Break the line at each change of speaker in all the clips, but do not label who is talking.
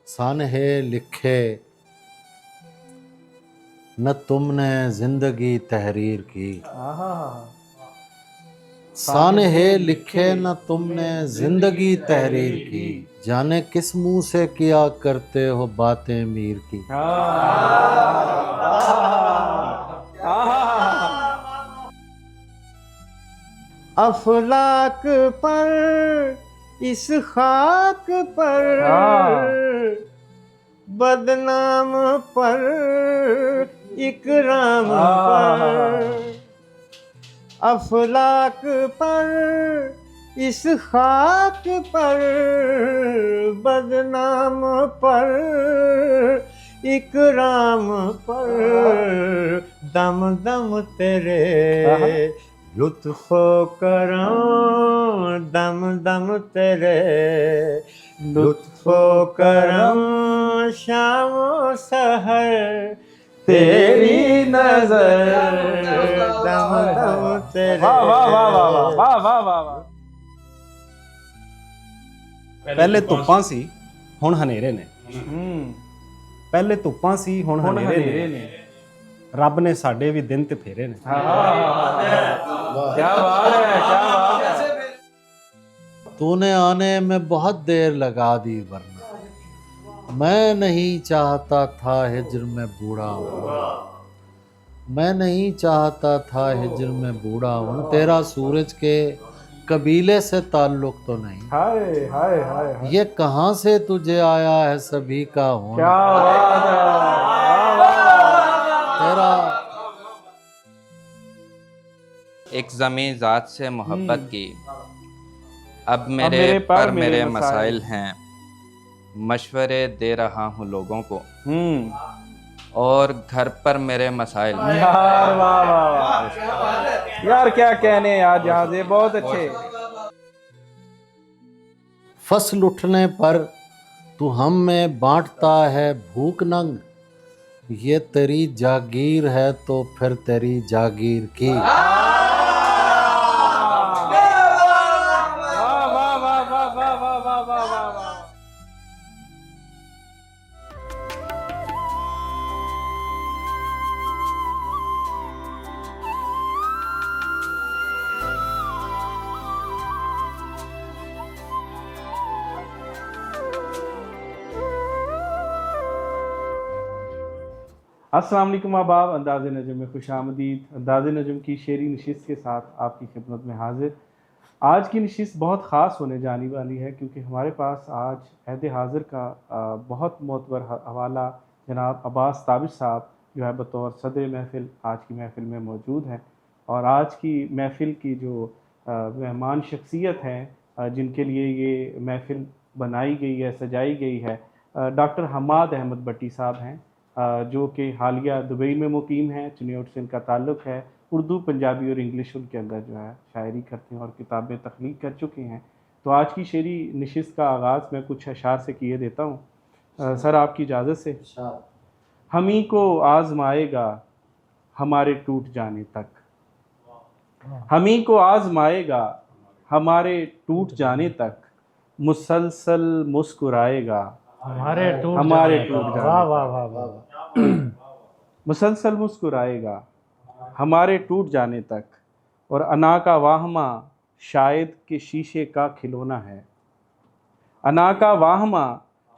سانحِ لکھے نہ تم نے زندگی تحریر کی، سانحِ لکھے نہ تم نے زندگی تحریر کی، جانے کس منہ سے کیا کرتے ہو باتیں میر کی۔
افلاک پر اس خاک پر بدنام پر اکرام پر، افلاک پر اس خاک پر بدنام پر اکرام پر، دم دم تیرے لطف و کرم، دم دم تیرے لطف و کرم، شام و سحر تیری نظر، دم دم تیرے۔
ਪਹਿਲੇ ਧੁੱਪਾਂ ਸੀ ਹੁਣ ਹਨੇਰੇ ਨੇ, ਪਹਿਲੇ ਧੁੱਪਾਂ ਸੀ ਹੁਣ ਹਨੇਰੇ ਨੇ, ਰੱਬ ਨੇ ਸਾਡੇ ਵੀ ਦਿਨ ਤੇ ਫੇਰੇ ਨੇ।
کیا بات ہے، کیا بات ہے۔
تو نے آنے میں بہت دیر لگا دی، ورنہ میں نہیں چاہتا تھا ہجر میں بوڑھا ہوں، میں نہیں چاہتا تھا ہجر میں بوڑھا ہوں، تیرا سورج کے قبیلے سے تعلق تو نہیں،
ہائے ہائے ہائے،
یہ کہاں سے تجھے آیا ہے سبھی کا ہونا،
کیا بات ہے،
تیرا
ایک زمیں ذات سے محبت کی، اب میرے پر میرے مسائل ہیں، مشورے دے رہا ہوں لوگوں کو، اور گھر پر میرے مسائل ہیں۔
یار واہ واہ واہ، یار کیا کہنے آج جہاز بہت اچھے۔
فصل اٹھنے پر تو ہم میں بانٹتا ہے بھوک ننگ، یہ تیری جاگیر ہے تو پھر تیری جاگیر کی۔
السلام علیکم احباب، انداز نجم میں خوش آمدید۔ انداز نجم کی شعری نشست کے ساتھ آپ کی خدمت میں حاضر۔ آج کی نشست بہت خاص ہونے جانے والی ہے، کیونکہ ہمارے پاس آج عہد حاضر کا بہت معتبر حوالہ جناب عباس تابش صاحب جو ہے بطور صدر محفل آج کی محفل میں موجود ہیں، اور آج کی محفل کی جو مہمان شخصیت ہیں جن کے لیے یہ محفل بنائی گئی ہے، سجائی گئی ہے، ڈاکٹر حماد احمد بٹی صاحب ہیں، جو کہ حالیہ دبئی میں مقیم ہیں، چنیوٹ سے ان کا تعلق ہے، اردو، پنجابی اور انگلش ان کے اندر جو ہے شاعری کرتے ہیں اور کتابیں تخلیق کر چکے ہیں۔ تو آج کی شعری نشست کا آغاز میں کچھ اشعار سے کیے دیتا ہوں، سر آپ کی اجازت سے۔ ہمیں کو آزمائے گا ہمارے ٹوٹ جانے تک، ہمیں کو آزمائے گا ہمارے ٹوٹ جانے تک، مسلسل مسکرائے گا ہمارے ٹوٹ جانے تک، مسلسل مسکرائے گا ہمارے ٹوٹ جانے تک، اور انا کا واہمہ شاید کہ شیشے کا کھلونا ہے، انا کا واہمہ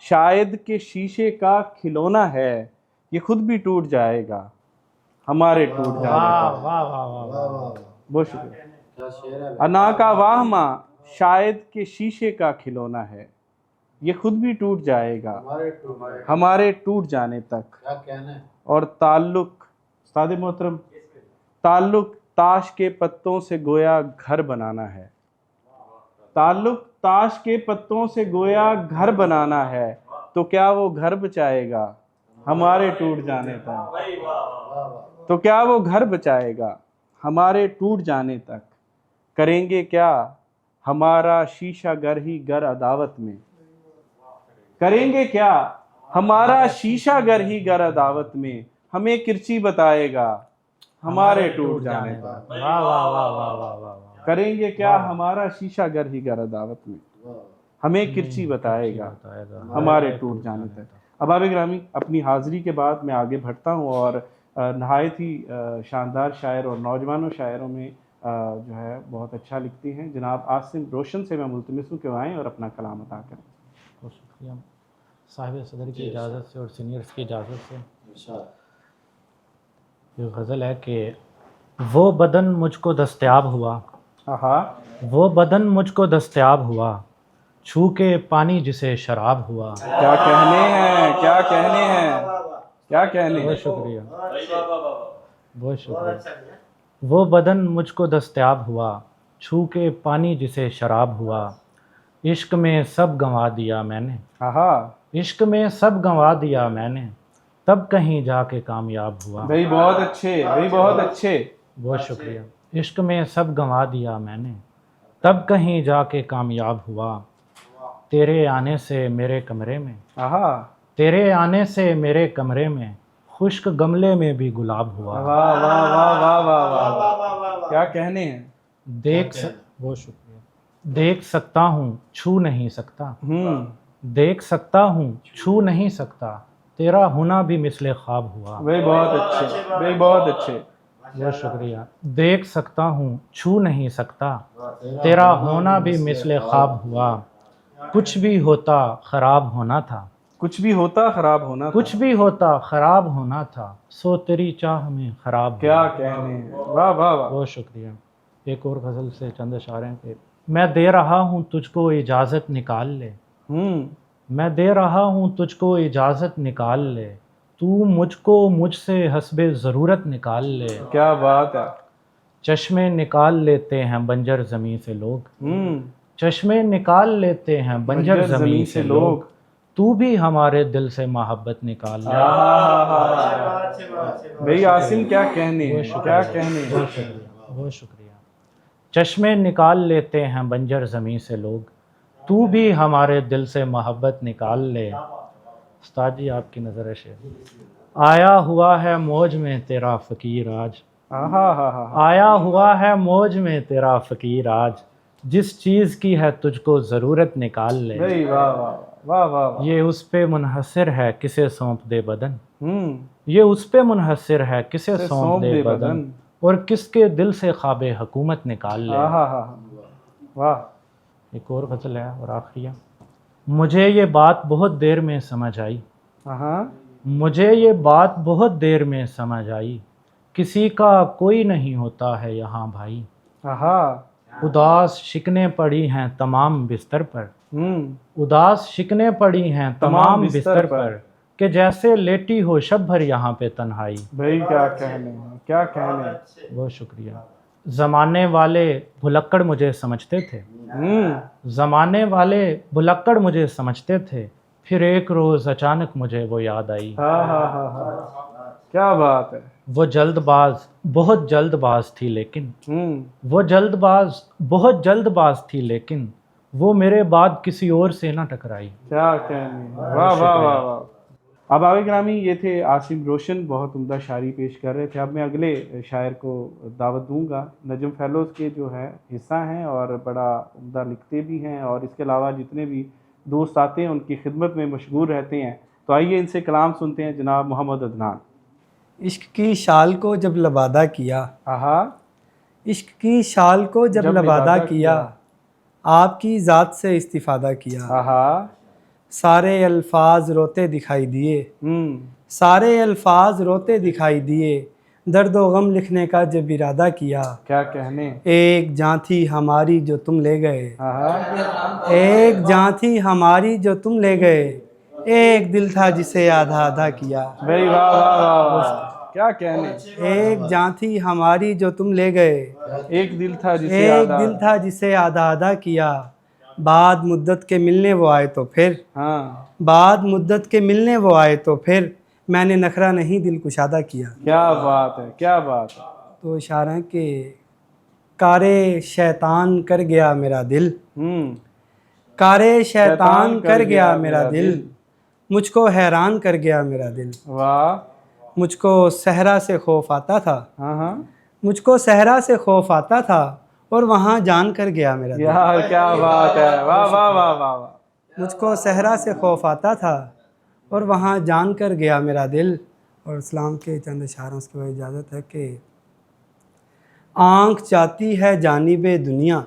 شاید کہ شیشے کا کھلونا ہے، یہ خود بھی ٹوٹ جائے گا ہمارے ٹوٹ جانے تک۔ بہت شکریہ۔ انا کا واہمہ شاید کہ شیشے کا کھلونا ہے، یہ خود بھی ٹوٹ جائے گا ہمارے ٹوٹ جانے تک، اور تعلق استاد محترم، تعلق تاش کے پتوں سے گویا گھر بنانا ہے، تعلق تاش کے پتوں سے گویا گھر بنانا ہے، تو کیا وہ گھر بچائے گا ہمارے ٹوٹ جانے تک، تو کیا وہ گھر بچائے گا ہمارے ٹوٹ جانے تک، کریں گے کیا ہمارا شیشہ گر ہی گر عداوت میں، کریں گے کیا ہمارا شیشہ گر ہی گر عداوت میں، ہمیں کرچی بتائے گا ہمارے ٹوٹ جانے تک، کریں گے کیا ہمارا شیشہ گر ہی گر عداوت میں، ہمیں کرچی بتائے گا ہمارے ٹوٹ جانے تک۔ احباب گرامی، اپنی حاضری کے بعد میں آگے بڑھتا ہوں، اور نہایت ہی شاندار شاعر اور نوجوانوں شاعروں میں جو ہے بہت اچھا لکھتے ہیں جناب عاصم روشن سے میں ملتمس ہوں کہ وہ آئیں اور اپنا کلام عطا کریں۔
بہت شکریہ صاحب صدر کی اجازت سے اور سینئرز کی اجازت سے۔ یہ غزل ہے کہ وہ بدن مجھ کو دستیاب ہوا، وہ بدن مجھ کو دستیاب ہوا، چھو کے پانی جسے شراب ہوا۔
کیا کہنے ہیں، کیا کہنے ہیں، کیا کہنے ہیں۔
بہت شکریہ، بہت شکریہ۔ وہ بدن مجھ کو دستیاب ہوا، چھو کے پانی جسے شراب ہوا، عشق میں سب گنوا دیا میں نے، عشق میں سب گنوا دیا میں نے، تب کہیں جا کے کامیاب ہوا۔
بھائی بہت اچھے، بھائی بہت اچھے۔
بہت شکریہ۔ عشق میں سب گنوا دیا میں نے، تب کہیں جا کے کامیاب ہوا، تیرے آنے سے میرے کمرے میں، تیرے آنے سے میرے کمرے میں، خشک گملے میں بھی گلاب ہوا۔
واہ واہ واہ واہ واہ واہ، کیا کہنے ہیں۔
بہت شکریہ۔ دیکھ سکتا ہوں چھو نہیں سکتا، دیکھ سکتا ہوں چھو نہیں سکتا، تیرا ہونا بھی مثل خواب ہوا۔
بھائی بہت اچھے، بھائی بہت اچھے۔
بہت شکریہ۔ دیکھ سکتا ہوں چھو نہیں سکتا، تیرا ہونا بھی مثل خواب ہوا، کچھ بھی ہوتا خراب ہونا تھا،
کچھ بھی ہوتا خراب ہونا تھا،
کچھ بھی ہوتا خراب ہونا تھا، سو تیری چاہ میں خراب ہوا۔
کیا کہنے ہیں، واہ واہ واہ۔
بہت شکریہ۔ ایک اور غزل سے چند اشعار ہیں کہ میں دے رہا ہوں تجھ کو اجازت نکال لے، میں دے رہا ہوں تجھ کو اجازت نکال لے، تو مجھ کو مجھ سے حسب ضرورت نکال لے۔
کیا بات ہے۔
چشمے نکال لیتے ہیں بنجر زمیں سے لوگ، چشمے نکال لیتے ہیں بنجر زمیں سے لوگ، تو بھی ہمارے دل سے محبت نکال لے۔
بھائی عاصم کیا کہنے ہیں، کیا کہنے ہیں۔
بہت شکریہ۔ چشمے نکال لیتے ہیں بنجر زمیں سے لوگ، تو بھی ہمارے دل سے محبت نکال لے۔ استاد جی آپ کی نظر ہے شعر۔ آیا ہوا ہے موج میں تیرا فقیر آج، آیا ہوا ہے موج میں تیرا فقیر آج، جس چیز کی ہے تجھ کو ضرورت نکال لے۔
بھائی واہ واہ واہ واہ۔
یہ اس پہ منحصر ہے کسے سونپ دے بدن، یہ اس پہ منحصر ہے کسے سونپ دے بدن، اور کس کے دل سے خواب حکومت نکال لے۔
واہ۔
ایک اور غزل ہے اور آخری ہے۔ مجھے یہ بات بہت دیر میں سمجھ آئی، مجھے یہ بات بہت دیر میں سمجھ آئی، کسی کا کوئی نہیں ہوتا ہے یہاں بھائی، اداس شکنیں پڑی ہیں تمام بستر پر، اداس شکنیں پڑی ہیں تمام بستر پر، کہ جیسے لیٹی ہو شب بھر یہاں پہ تنہائی۔
بھائی کیا کہنے ہیں، کیا کہنے ہیں۔
بہت شکریہ۔ زمانے والے بھلکڑ مجھے سمجھتے تھے، زمانے والے بھلکڑ مجھے سمجھتے تھے، پھر ایک روز اچانک مجھے وہ یاد آئی۔
کیا بات ہے۔
وہ جلد باز بہت جلد باز تھی لیکن، وہ جلد باز بہت جلد باز تھی لیکن، وہ میرے بعد کسی اور سے نہ ٹکرائی۔
کیا کہنے ہیں، واہ واہ واہ واہ۔ اب آگے گرامی یہ تھے عاصم روشن، بہت عمدہ شاعری پیش کر رہے تھے۔ اب میں اگلے شاعر کو دعوت دوں گا۔ نجم فیلوز کے جو ہے حصہ ہیں اور بڑا عمدہ لکھتے بھی ہیں، اور اس کے علاوہ جتنے بھی دوست آتے ہیں ان کی خدمت میں مشغول رہتے ہیں۔ تو آئیے ان سے کلام سنتے ہیں جناب محمد عدنان۔
عشق کی شال کو جب لبادہ کیا، عشق کی شال کو جب لبادہ کیا، آپ کی ذات سے استفادہ کیا، سارے الفاظ روتے دکھائی دیے، سارے الفاظ روتے دکھائی دیے، درد و غم لکھنے کا جب ارادہ کیا،
کیا کہنے۔
ایک جاں تھی ہماری جو تم لے گئے، ایک جاں تھی ہماری جو تم لے گئے، ایک دل تھا جسے آدھا آدھا کیا۔
بھائی واہ واہ واہ، کیا کہنے۔
ایک جاں تھی ہماری جو تم لے گئے،
ایک دل تھا جسے
ایک دل تھا جسے آدھا آدھا کیا، بعد مدت کے ملنے وہ آئے تو پھر، بعد مدت کے ملنے وہ آئے تو پھر، میں نے نخرہ نہیں دل کشادہ کیا۔
کیا بات ہے، کیا بات ہے۔
تو اشارہ ہے کہ کارے شیطان کر گیا میرا دل، کارے شیطان کر گیا میرا دل، مجھ کو حیران کر گیا میرا دل،
واہ۔
مجھ کو صحرا سے خوف آتا تھا، مجھ کو صحرا سے خوف آتا تھا، اور وہاں جان کر گیا میرا دل۔
یار کیا بات ہے، واہ واہ واہ واہ واہ۔
مجھ کو صحرا سے خوف آتا تھا اور وہاں جان کر گیا میرا دل۔ اور اسلام کے چند اشعار اس کے بعد اجازت ہے کہ آنکھ چاہتی ہے جانب دنیا،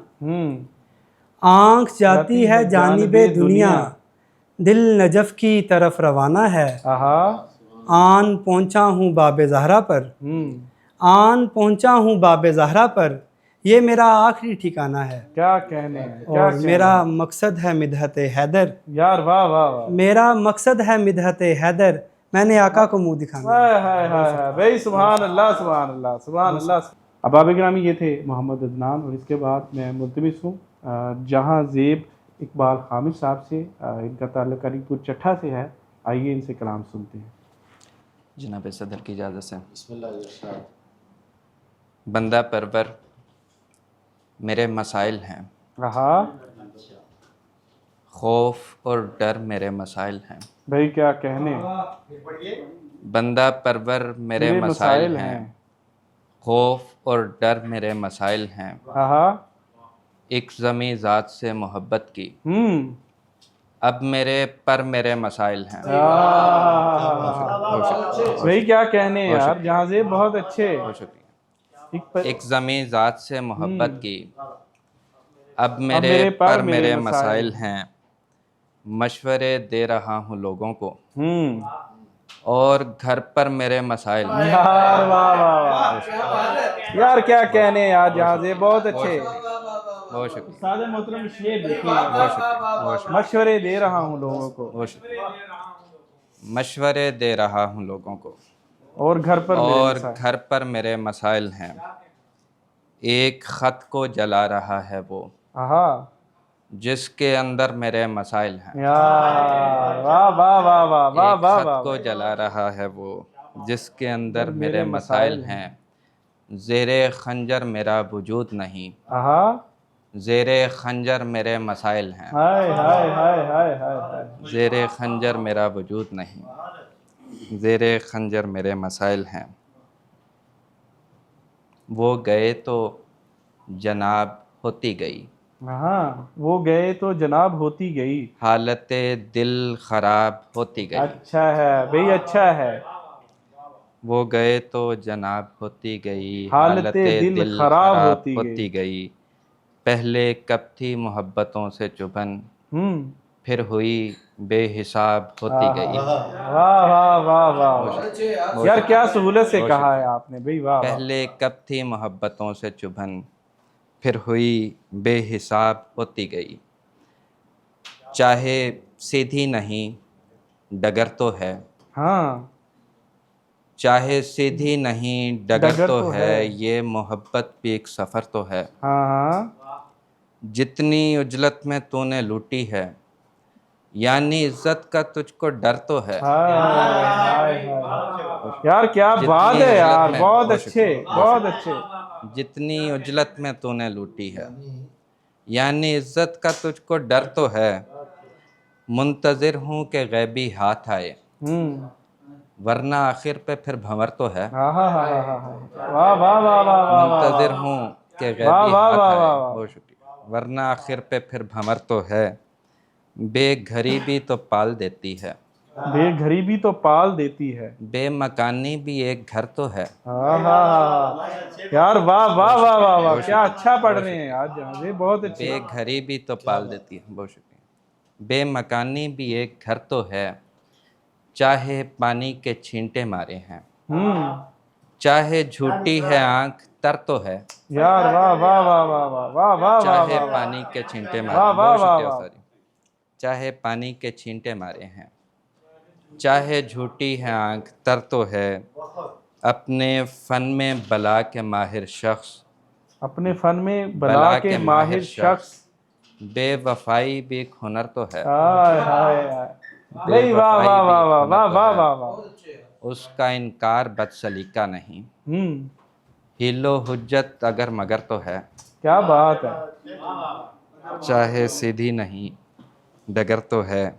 آنکھ چاہتی ہے جانب دنیا، دل نجف کی طرف روانہ ہے۔ آن پہنچا ہوں باب زہرا پر، آن پہنچا ہوں باب زہرا پر، یہ میرا آخری ٹھکانہ ہے۔
کیا کہنے ہیں،
اور میرا مقصد ہے مدحت حیدر،
یار واہ واہ واہ،
میرا مقصد ہے مدحت حیدر، میں نے آقا کو منہ دکھانا۔
بھائی سبحان اللہ سبحان اللہ سبحان اللہ۔ احباب گرامی، یہ تھے محمد عدنان، اور اس کے بعد میں ملتمس ہوں جہاں زیب اقبال خامش صاحب سے، ان کا تعلق علی پور چٹھا سے ہے۔ آئیے ان سے کلام سنتے ہیں۔
جناب صدر کی اجازت سے، بندہ پرور میرے مسائل ہیں، خوف اور ڈر میرے مسائل ہیں۔
بھائی کیا کہنے،
بندہ پرور میرے مسائل ہیں، خوف اور ڈر میرے مسائل ہیں۔ ایک زمیں ذات سے محبت کی، اب میرے پر میرے مسائل ہیں۔
بھائی کیا کہنے یار، جہاں زیب بہت اچھے۔
بہت شکریہ۔ ایک زمیں ذات سے محبت کی، اب میرے پر میرے مسائل ہیں، مشورے دے رہا ہوں لوگوں کو، اور گھر پر میرے مسائل ہیں۔
یار واہ واہ واہ، یار کیا کہنے یار، جہاں زیب بہت اچھے۔
بہت شکریہ،
استاد محترم شعر دیکھیں، مشورے دے رہا ہوں لوگوں کو،
بہت شکریہ۔ مشورے دے رہا ہوں لوگوں کو،
اور گھر پر
اور گھر پر میرے مسائل ہیں۔ ایک خط کو جلا رہا ہے وہ، جس کے اندر میرے مسائل ہیں۔
واہ واہ واہ واہ واہ
ایک
واہ
خط کو جلا رہا ہے وہ، جس کے اندر میرے مسائل ہیں۔ زیر خنجر میرا وجود نہیں، زیر خنجر میرے مسائل ہیں۔ زیر خنجر میرا وجود نہیں، زیر خنجر میرے مسائل ہیں۔ وہ گئے تو جناب ہوتی گئی،
وہ گئے تو جناب ہوتی گئی،
حالت دل خراب ہوتی گئی۔
اچھا ہے بھئی، اچھا ہے۔
وہ گئے تو جناب ہوتی گئی،
حالت دل خراب ہوتی
گئی۔ پہلے کب تھی محبتوں سے چبھن، پھر ہوئی بے حساب ہوتی گئی۔
واہ واہ واہ واہ، یار کیا سہولت سے کہا ہے آپ نے بھئی، واہ۔
پہلے کب تھی محبتوں سے چبھن، پھر ہوئی بے حساب ہوتی گئی۔ چاہے سیدھی نہیں ڈگر تو ہے، چاہے سیدھی نہیں ڈگر تو ہے، یہ محبت بھی ایک سفر تو ہے۔ جتنی عجلت میں تو نے لوٹی ہے، یعنی عزت کا تجھ کو ڈر تو ہے۔
یار کیا بات ہے یار، بہت اچھے بہت اچھے۔
جتنی عجلت میں تو نے لوٹی ہے، یعنی عزت کا تجھ کو ڈر تو ہے۔ منتظر ہوں کہ غیبی ہاتھ آئے، ورنہ آخر پہ پھر بھنور تو ہے۔ منتظر ہوں کہ غیبی ہاتھ آئے، بہت شکریہ، ورنہ آخر پہ پھر بھنور تو ہے۔ بے گھری بھی تو پال دیتی ہے،
بے گھری بھی تو پال دیتی ہے،
بے مکانی بھی ایک گھر تو ہے۔
یار واہ واہ واہ واہ واہ، کیا اچھا پڑھ رہے ہیں آج، جہاں بہت اچھے۔
بے گھری بھی تو پال دیتی ہے، بہت شکریہ۔ بے مکانی بھی ایک گھر تو ہے، چاہے پانی کے چھینٹے مارے ہیں، چاہے جھوٹی ہے آنکھ تر تو ہے۔
یار واہ واہ واہ واہ واہ واہ واہ،
چاہے پانی کے چھینٹے مارے ہیں، بہت شکریہ ساری۔ چاہے پانی کے چھینٹے مارے ہیں، چاہے جھوٹی ہے آنکھ تر تو ہے۔ اپنے فن میں بلا کے ماہر شخص،
اپنے فن میں بلا کے ماہر شخص،
بے وفائی بھی ایک ہنر تو ہے۔
بھئی واہ واہ واہ واہ واہ واہ واہ واہ،
اس کا انکار بد سلیقہ نہیں، حیل و حجت اگر مگر تو ہے۔
کیا بات ہے۔
چاہے سیدھی نہیں ڈگر تو ہے،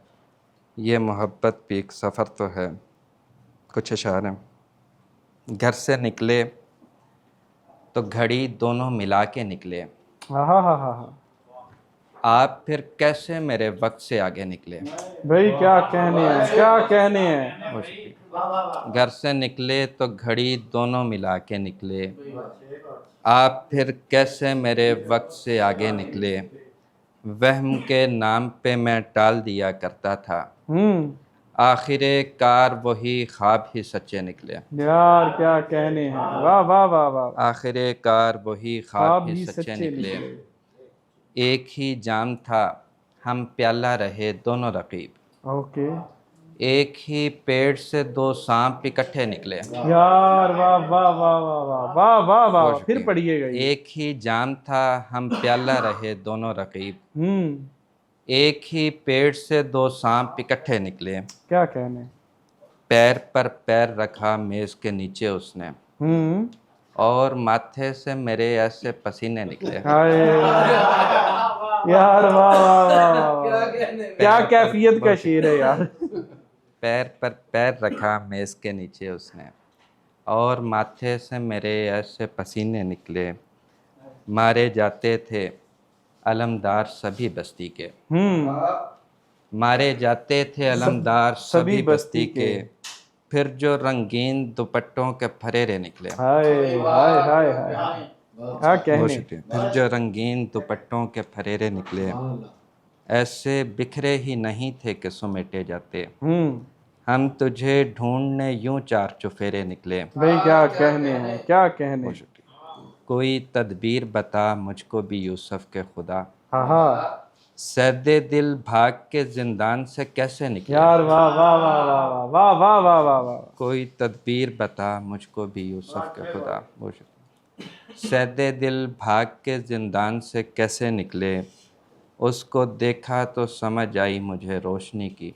یہ محبت بھی ایک سفر تو ہے۔ کچھ اشعار ہیں۔ گھر سے نکلے تو گھڑی دونوں ملا کے نکلے،
ہاں ہاں ہاں ہاں
آپ پھر کیسے میرے وقت سے آگے نکلے.
بھائی کیا کہنے ہیں، کیا کہنے ہیں.
گھر سے نکلے تو گھڑی دونوں ملا کے نکلے. آپ پھر کیسے میرے وقت سے آگے نکلے. وہم کے نام پہ میں ٹال دیا کرتا تھا. آخر کار وہی خواب ہی سچے نکلے.
یار کیا کہنے ہیں، واہ واہ واہ واہ.
آخر کار وہی خواب ہی سچے نکلے. ایک ہی جام تھا ہم پیالہ رہے دونوں رقیب.
اوکے.
ایک ہی پیڑ سے دو سانپ اکٹھے نکلے.
یار واہ واہ واہ واہ واہ واہ واہ واہ. پھر پڑھیے گا.
ایک ہی جام تھا ہم پیالہ رہے دونوں رقیب. ایک ہی پیڑ سے دو سانپ اکٹھے نکلے.
کیا کہنے.
پیر پر پیر رکھا میز کے نیچے اس نے. اور ماتھے سے میرے ایسے پسینے نکلے.
یار واہ واہ واہ. کیا کیفیت کا شعر ہے یار.
پیر پر پیر رکھا میز کے نیچے اس نے اور ماتھے سے میرے ایسے پسینے نکلے. مارے جاتے تھے علمدار سبھی بستی کے. مارے جاتے تھے علمدار سبھی بستی کے. پھر جو رنگین دوپٹوں کے پھریرے نکلے.
ہائے ہائے ہائے ہائے. کیا کہنے.
پھر جو رنگین دوپٹوں کے پھریرے نکلے. ایسے بکھرے ہی نہیں تھے کہ سمیٹے جاتے. ہم تجھے ڈھونڈنے یوں چار چفیرے نکلے.
بھئی کیا کہنے ہیں، کیا کہنے.
کوئی تدبیر بتا مجھ کو بھی یوسف کے خدا.
ہاں.
سید دل بھاگ کے زندان سے کیسے نکلے.
یار واہ واہ واہ واہ واہ واہ واہ واہ واہ.
کوئی تدبیر بتا مجھ کو بھی یوسف کے خدا. سید دل بھاگ کے زندان سے کیسے نکلے. اس کو دیکھا تو سمجھ آئی مجھے روشنی کی.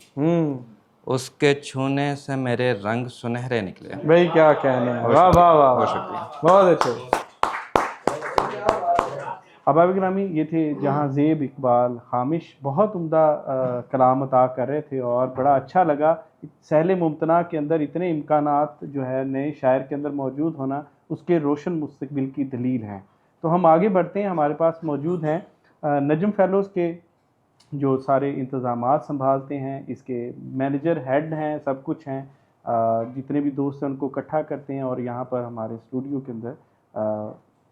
اس کے چھونے سے میرے رنگ سنہرے نکلے.
بھئی کیا کہنے ہیں، واہ واہ واہ. بہت اچھے. احباب گرامی، یہ تھے جہاں زیب اقبال خامش. بہت عمدہ کلام عطا کر رہے تھے اور بڑا اچھا لگا. سہل ممتنع کے اندر اتنے امکانات جو ہے نئے شاعر کے اندر موجود ہونا اس کے روشن مستقبل کی دلیل ہیں. تو ہم آگے بڑھتے ہیں. ہمارے پاس موجود ہیں نجم فیلوز کے جو سارے انتظامات سنبھالتے ہیں، اس کے مینیجر ہیڈ ہیں، سب کچھ ہیں. جتنے بھی دوست ہیں ان کو اکٹھا کرتے ہیں اور یہاں پر ہمارے اسٹوڈیو کے اندر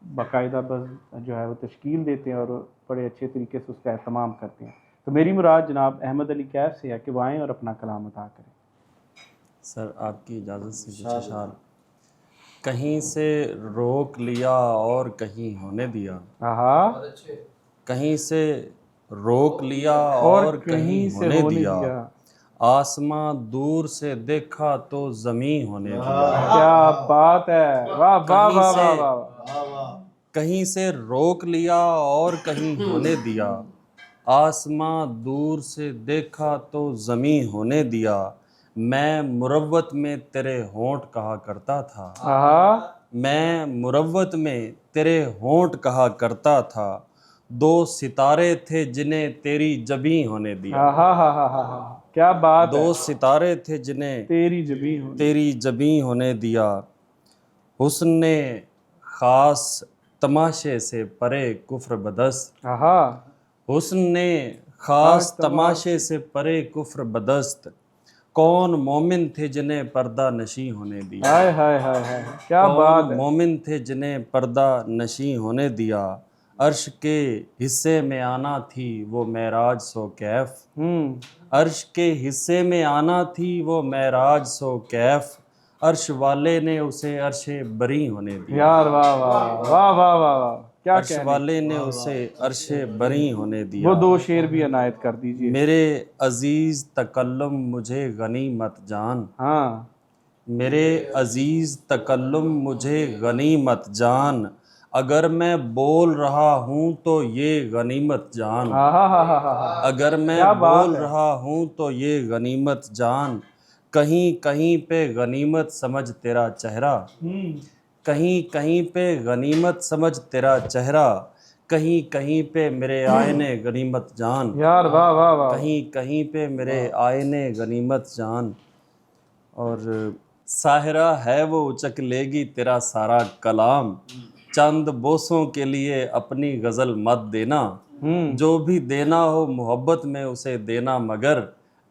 باقاعدہ بس جو ہے وہ تشکیل دیتے ہیں اور بڑے اچھے طریقے سے اس کا اہتمام کرتے ہیں. تو میری مراد جناب احمد علی کیف سے ہے کہ وہ آئیں اور اپنا کلام عطا کریں.
سر آپ کی اجازت سے کچھ اشعار. کہیں سے روک لیا اور کہیں ہونے دیا. کہیں سے روک لیا اور کہیں ہونے دیا. آسماں دور سے دیکھا تو زمین ہونے دیا.
کیا بات ہے، واہ واہ واہ واہ.
کہیں سے روک لیا اور کہیں ہونے دیا. آسماں دور سے دیکھا تو زمین ہونے دیا. میں مروت میں تیرے ہونٹ کہا کرتا تھا. میں مروت میں تیرے ہونٹ کہا کرتا تھا. دو ستارے تھے جنہیں تیری جبیں ہونے دیا.
کیا بات.
دو ستارے تھے جنہیں تیری جبیں ہونے دیا. حسن نے خاص تماشے سے پرے کفر بدست. حسن نے خاص تماشے سے پرے کفر بدست. کون مومن تھے جنہیں پردہ نشیں ہونے دیا.
کیا بات.
مومن تھے جنہیں پردہ نشیں ہونے دیا. عرش کے حصے میں آنا تھی وہ معراج سو کیف. عرش کے حصے میں آنا تھی وہ معراج سو کیف. عرش والے نے اسے عرش بری ہونے دیا.
یار واہ واہ واہ واہ واہ.
عرش والے نے اسے عرش بری ہونے دیا.
وہ دو شعر بھی عنایت کر دیجئے.
میرے عزیز تکلم مجھے غنیمت جان. میرے عزیز تکلم مجھے غنیمت جان. اگر میں بول رہا ہوں تو یہ غنیمت جان. اگر میں بول رہا ہوں تو یہ غنیمت جان. کہیں کہیں پہ غنیمت سمجھ تیرا چہرہ. کہیں کہیں پہ غنیمت سمجھ تیرا چہرہ. کہیں کہیں پہ میرے آئینے غنیمت جان.
یار واہ واہ واہ.
کہیں کہیں پہ میرے آئینے غنیمت جان. اور ساحرہ ہے وہ اچک لے گی تیرا سارا کلام. چند بوسوں کے لیے اپنی غزل مت دینا، جو بھی دینا ہو محبت میں اسے دینا، مگر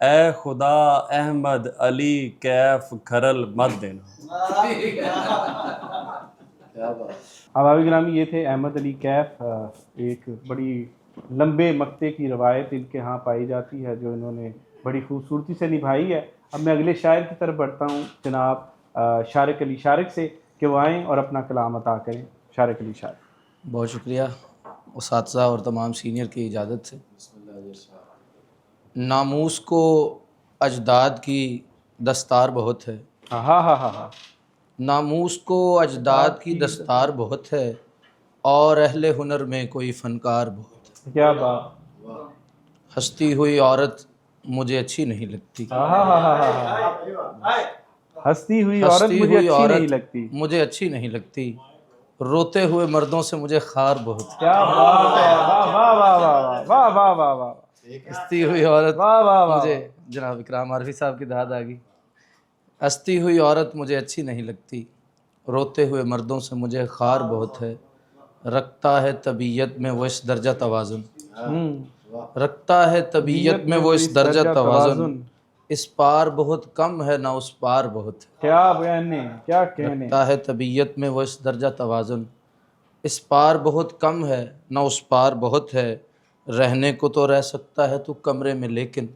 اے خدا احمد علی کیف کھرل مت دینا۔
احباب گرامی، یہ تھے احمد علی کیف، ایک بڑی لمبے مقطع کی روایت ان کے ہاں پائی جاتی ہے جو انہوں نے بڑی خوبصورتی سے نبھائی ہے۔ اب میں اگلے شاعر کی طرف بڑھتا ہوں، جناب شارق علی شارق سے، کہ وہ آئیں اور اپنا کلام عطا کریں۔ شارق علی شارق۔
بہت شکریہ اساتذہ اور تمام سینئر کی اجازت سے۔ ناموس کو اجداد کی دستار بہت ہے،
ہاں ہاں ہاں ہاں،
ناموس کو اجداد کی دستار بہت ہے، اور اہل ہنر میں کوئی فنکار بہت ہے۔
کیا بات!
ہستی ہوئی عورت مجھے اچھی نہیں لگتی،
ہستی ہوئی عورت مجھے اچھی نہیں لگتی،
مجھے اچھی نہیں لگتی، روتے ہوئے مردوں سے مجھے خار بہت ہے۔
کیا بات ہے! واہ واہ واہ واہ واہ واہ واہ واہ!
ہستی ہوئی عورت
واہ واہ واہ!
مجھے، جناب اکرام عارفی صاحب کی داد آ گئی۔ ہستی ہوئی عورت مجھے اچھی نہیں لگتی، روتے ہوئے مردوں سے مجھے خار بہت ہے، رکھتا ہے طبیعت میں وہ اس درجہ توازن، رکھتا ہے طبیعت میں وہ اس درجہ توازن، اس پار بہت کم ہے نہ اس پار بہت ہے۔
کیا بیانے، کیا کہنے!
رکھتا ہے طبیعت میں وہ اس درجہ توازن، اس پار بہت کم ہے نہ اس پار بہت ہے، رہنے کو تو رہ سکتا ہے تو کمرے میں لیکن،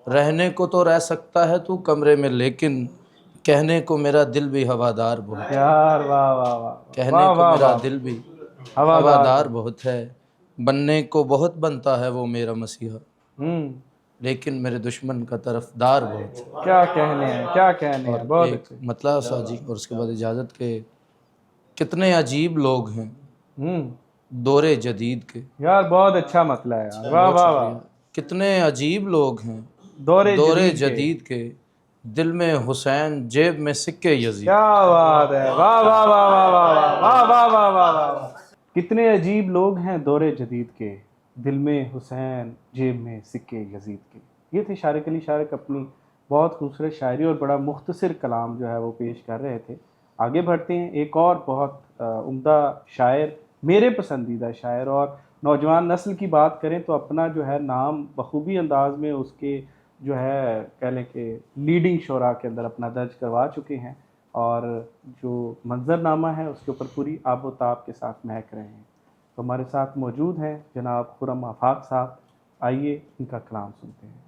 رہنے کو تو رہ سکتا ہے تو کمرے میں لیکن، کہنے کو میرا دل بھی ہوادار بہت ہے،
یار واہ واہ واہ!
کہنے کو میرا دل بھی ہوادار بہت ہے، بننے کو بہت بنتا ہے وہ میرا مسیحا، لیکن میرے دشمن کا طرفدار بہت ہے۔
کیا کہنے ہیں، کیا کہنے ہیں! بہت
ایک مطلب ساجی، اور اس کے بعد اجازت کے، کتنے عجیب لوگ ہیں دور جدید کے،
یار بہت اچھا مطلب ہے یار، واہ واہ واہ!
کتنے عجیب لوگ ہیں
دور
جدید کے، دل میں حسین جیب میں سکے یزید۔
کیا بات ہے! واہ واہ واہ واہ واہ واہ واہ واہ واہ واہ! کتنے عجیب لوگ ہیں دور جدید کے، دل میں حسین جیب میں سکے یزید کے۔ یہ تھے شارق علی شارق، اپنی بہت خوبصورت شاعری اور بڑا مختصر کلام جو ہے وہ پیش کر رہے تھے۔ آگے بڑھتے ہیں، ایک اور بہت عمدہ شاعر، میرے پسندیدہ شاعر، اور نوجوان نسل کی بات کریں تو اپنا جو ہے نام بخوبی انداز میں اس کے جو ہے کہہ لیں کہ لیڈنگ شعراء کے اندر اپنا درج کروا چکے ہیں، اور جو منظر نامہ ہے اس کے اوپر پوری آب و تاب کے ساتھ مہک رہے ہیں۔ تو ہمارے ساتھ موجود ہیں جناب خرم آفاق صاحب، آئیے ان کا کلام سنتے ہیں۔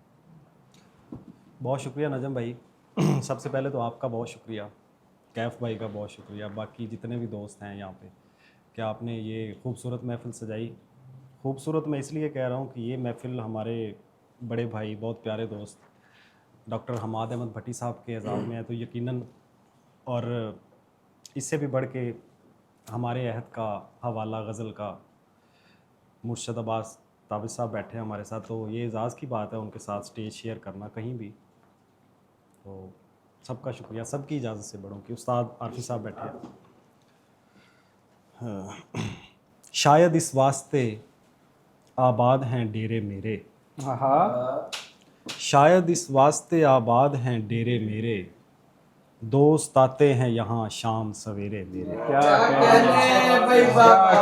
بہت شکریہ نجم بھائی، سب سے پہلے تو آپ کا بہت شکریہ، کیف بھائی کا بہت شکریہ، باقی جتنے بھی دوست ہیں یہاں پہ، کہ آپ نے یہ خوبصورت محفل سجائی۔ خوبصورت میں اس لیے کہہ رہا ہوں کہ یہ محفل ہمارے بڑے بھائی، بہت پیارے دوست ڈاکٹر حماد احمد بھٹی صاحب کے اعزاز میں ہے، تو یقیناً، اور اس سے بھی بڑھ کے ہمارے عہد کا حوالہ غزل کا مرشد عباس تابش صاحب بیٹھے ہیں ہمارے ساتھ، تو یہ اعزاز کی بات ہے ان کے ساتھ سٹیج شیئر کرنا کہیں بھی، تو سب کا شکریہ، سب کی اجازت سے بڑھوں کہ استاد عارفی صاحب بیٹھے ہیں۔ شاید اس واسطے آباد ہیں ڈیرے میرے، شاید اس واسطے آباد ہیں ڈیرے میرے، دوست آتے ہیں یہاں شام سویرے میرے۔
کیا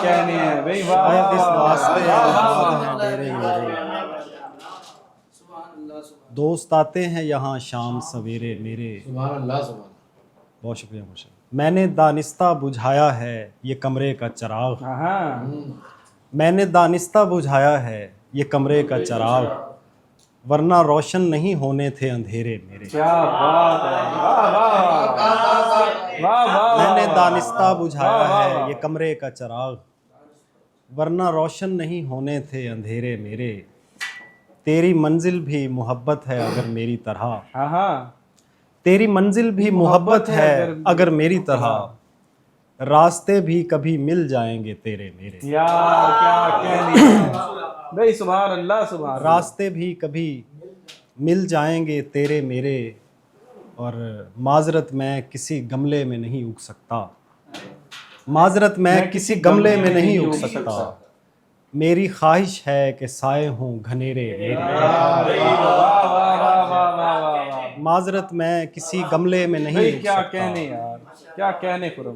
کہنے ہیں بھائی!
شاید اس واسطے آباد ہیں ڈیرے میرے، دوست آتے ہیں یہاں شام سویرے میرے۔ بہت شکریہ مرشد۔ میں نے دانستہ بجھایا ہے یہ کمرے کا چراغ، میں نے دانستہ بجھایا ہے یہ کمرے کا چراغ، ورنہ روشن نہیں ہونے تھے اندھیرے میرے۔
کیا بات ہے!
میں نے دانستہ بجھایا ہے یہ کمرے کا چراغ، ورنہ روشن نہیں ہونے تھے اندھیرے میرے، تیری منزل بھی محبت ہے اگر میری طرح، تیری منزل بھی محبت ہے اگر میری طرح، راستے بھی کبھی مل جائیں گے تیرے میرے۔
یار کیا کہنے ہیں بھائی! سبحان اللہ، سبحان اللہ۔
راستے بھی کبھی مل جائیں گے تیرے میرے، اور معذرت میں کسی گملے میں نہیں اگ سکتا، معذرت میں کسی گملے میں نہیں اگ سکتا، میری خواہش ہے کہ سائے ہوں گھنیرے میرے، معذرت میں کسی گملے میں نہیں اگ
کیا
سکتا۔
کہنے یار، کیا کہنے خرم!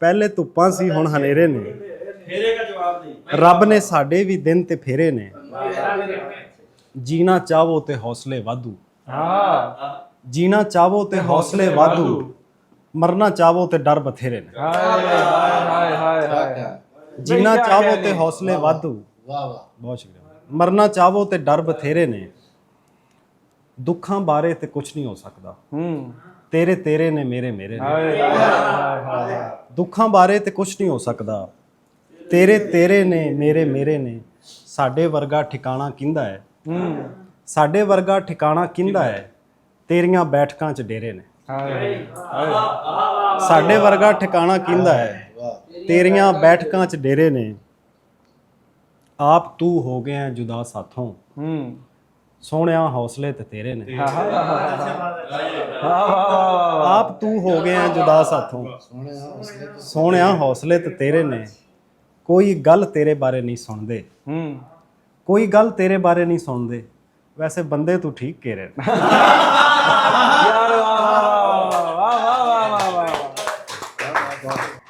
ਪਹਿਲੇ ਧੁੱਪਾਂ ਸੀ ਹੁਣ ਹਨੇਰੇ ਨੇ, ਫੇਰੇ ਦਾ ਜਵਾਬ ਨਹੀਂ। ਰੱਬ ਨੇ ਸਾਡੇ ਵੀ ਦਿਨ ਤੇ ਫੇਰੇ ਨੇ, ਜੀਣਾ ਚਾਹੋ ਤੇ ਹੌਸਲੇ ਵਾਧੂ। ਜੀਣਾ ਚਾਹੋ ਤੇ ਹੌਸਲੇ ਵਾਧੂ, ਮਰਨਾ ਚਾਹੋ ਤੇ ਡਰ ਬਥੇਰੇ ਨੇ। ਜੀਣਾ ਚਾਹੋ ਤੇ ਹੌਸਲੇ ਵਾਧੂ, ਬਹੁਤ ਸ਼ੁਕਰੀਆ। ਮਰਨਾ ਚਾਹੋ ਤੇ ਡਰ ਬਥੇਰੇ ਨੇ, ਦੁੱਖਾਂ ਬਾਰੇ ਤੇ ਕੁਝ ਨਹੀਂ ਹੋ ਸਕਦਾ, ਤੇਰੇ ਤੇਰੇ ਨੇ ਮੇਰੇ ਮੇਰੇ ਨੇ। ਦੁੱਖਾਂ ਬਾਰੇ ਤੇ ਕੁਝ ਨਹੀਂ ਹੋ ਸਕਦਾ, ਤੇਰੇ ਤੇਰੇ ਨੇ ਮੇਰੇ ਮੇਰੇ ਨੇ। ਸਾਡੇ ਵਰਗਾ ਠਿਕਾਣਾ ਕਿੰਦਾ ਹੈ, ਸਾਡੇ ਵਰਗਾ ਠਿਕਾਣਾ ਕਿੰਦਾ ਹੈ, ਤੇਰੀਆਂ ਬੈਠਕਾਂ 'ਚ ਡੇਰੇ ਨੇ। ਸਾਡੇ ਵਰਗਾ ਠਿਕਾਣਾ ਕਿੰਦਾ ਹੈ, ਤੇਰੀਆਂ ਬੈਠਕਾਂ 'ਚ ਡੇਰੇ ਨੇ। ਆਪ ਤੂੰ ਹੋ ਗਿਆ ਜੁਦਾ ਸਾਥੋਂ, ਸੋਹਣਿਆ ਹੌਸਲੇ ਤੇ ਤੇਰੇ ਨੇ। ਆਪ ਤੂੰ ਹੋ ਗਿਆ ਜੁਦਾ ਸਾਥੋਂ, ਸੋਹਣਿਆ ਹੌਸਲੇ ਤੇ ਤੇਰੇ ਨੇ। ਕੋਈ ਗੱਲ ਤੇਰੇ ਬਾਰੇ ਨਹੀਂ ਸੁਣਦੇ, ਕੋਈ ਗੱਲ ਤੇਰੇ ਬਾਰੇ ਨਹੀਂ ਸੁਣਦੇ, ਵੈਸੇ ਬੰਦੇ ਤੂੰ ਠੀਕ ਕਹਿ ਰਹੇ।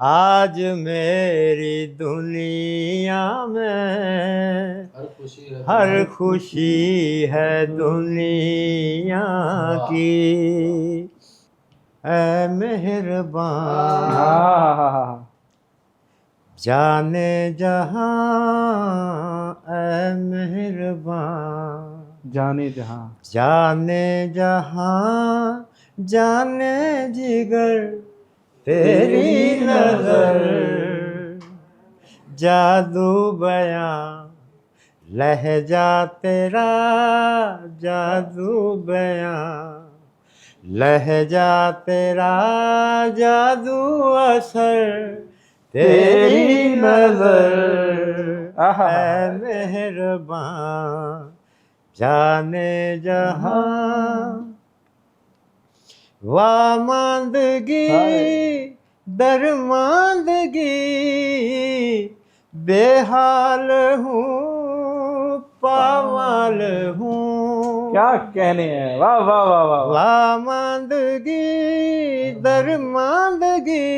آج میری دنیا میں ہر خوشی ہے دنیا کی، اے مہربان جانے جہاں، اے مہربان
جانے جہاں،
جانے جہاں، جانے جگر تیری نظر، جادو بیاں لہجہ تیرا، جادو بیاں لہجہ تیرا، جادو اثر تیری نظر، اے مہربان جانے جہاں، واماندگی درماندگی، بے حال ہوں پامال ہوں،
کیا کہنے ہیں، واہ واہ واہ واہ،
واماندگی درماندگی،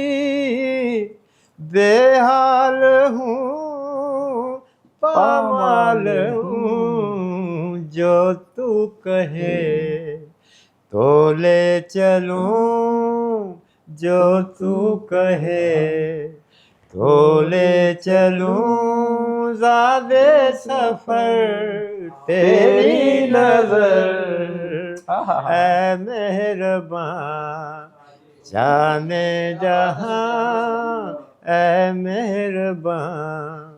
بے حال ہوں پامال ہوں، جو تو کہے تو لے چلوں، جو تو کہے تو لے چلوں، زادے سفر تیری نظر، اے مہربان جانے جہاں، اے مہربان،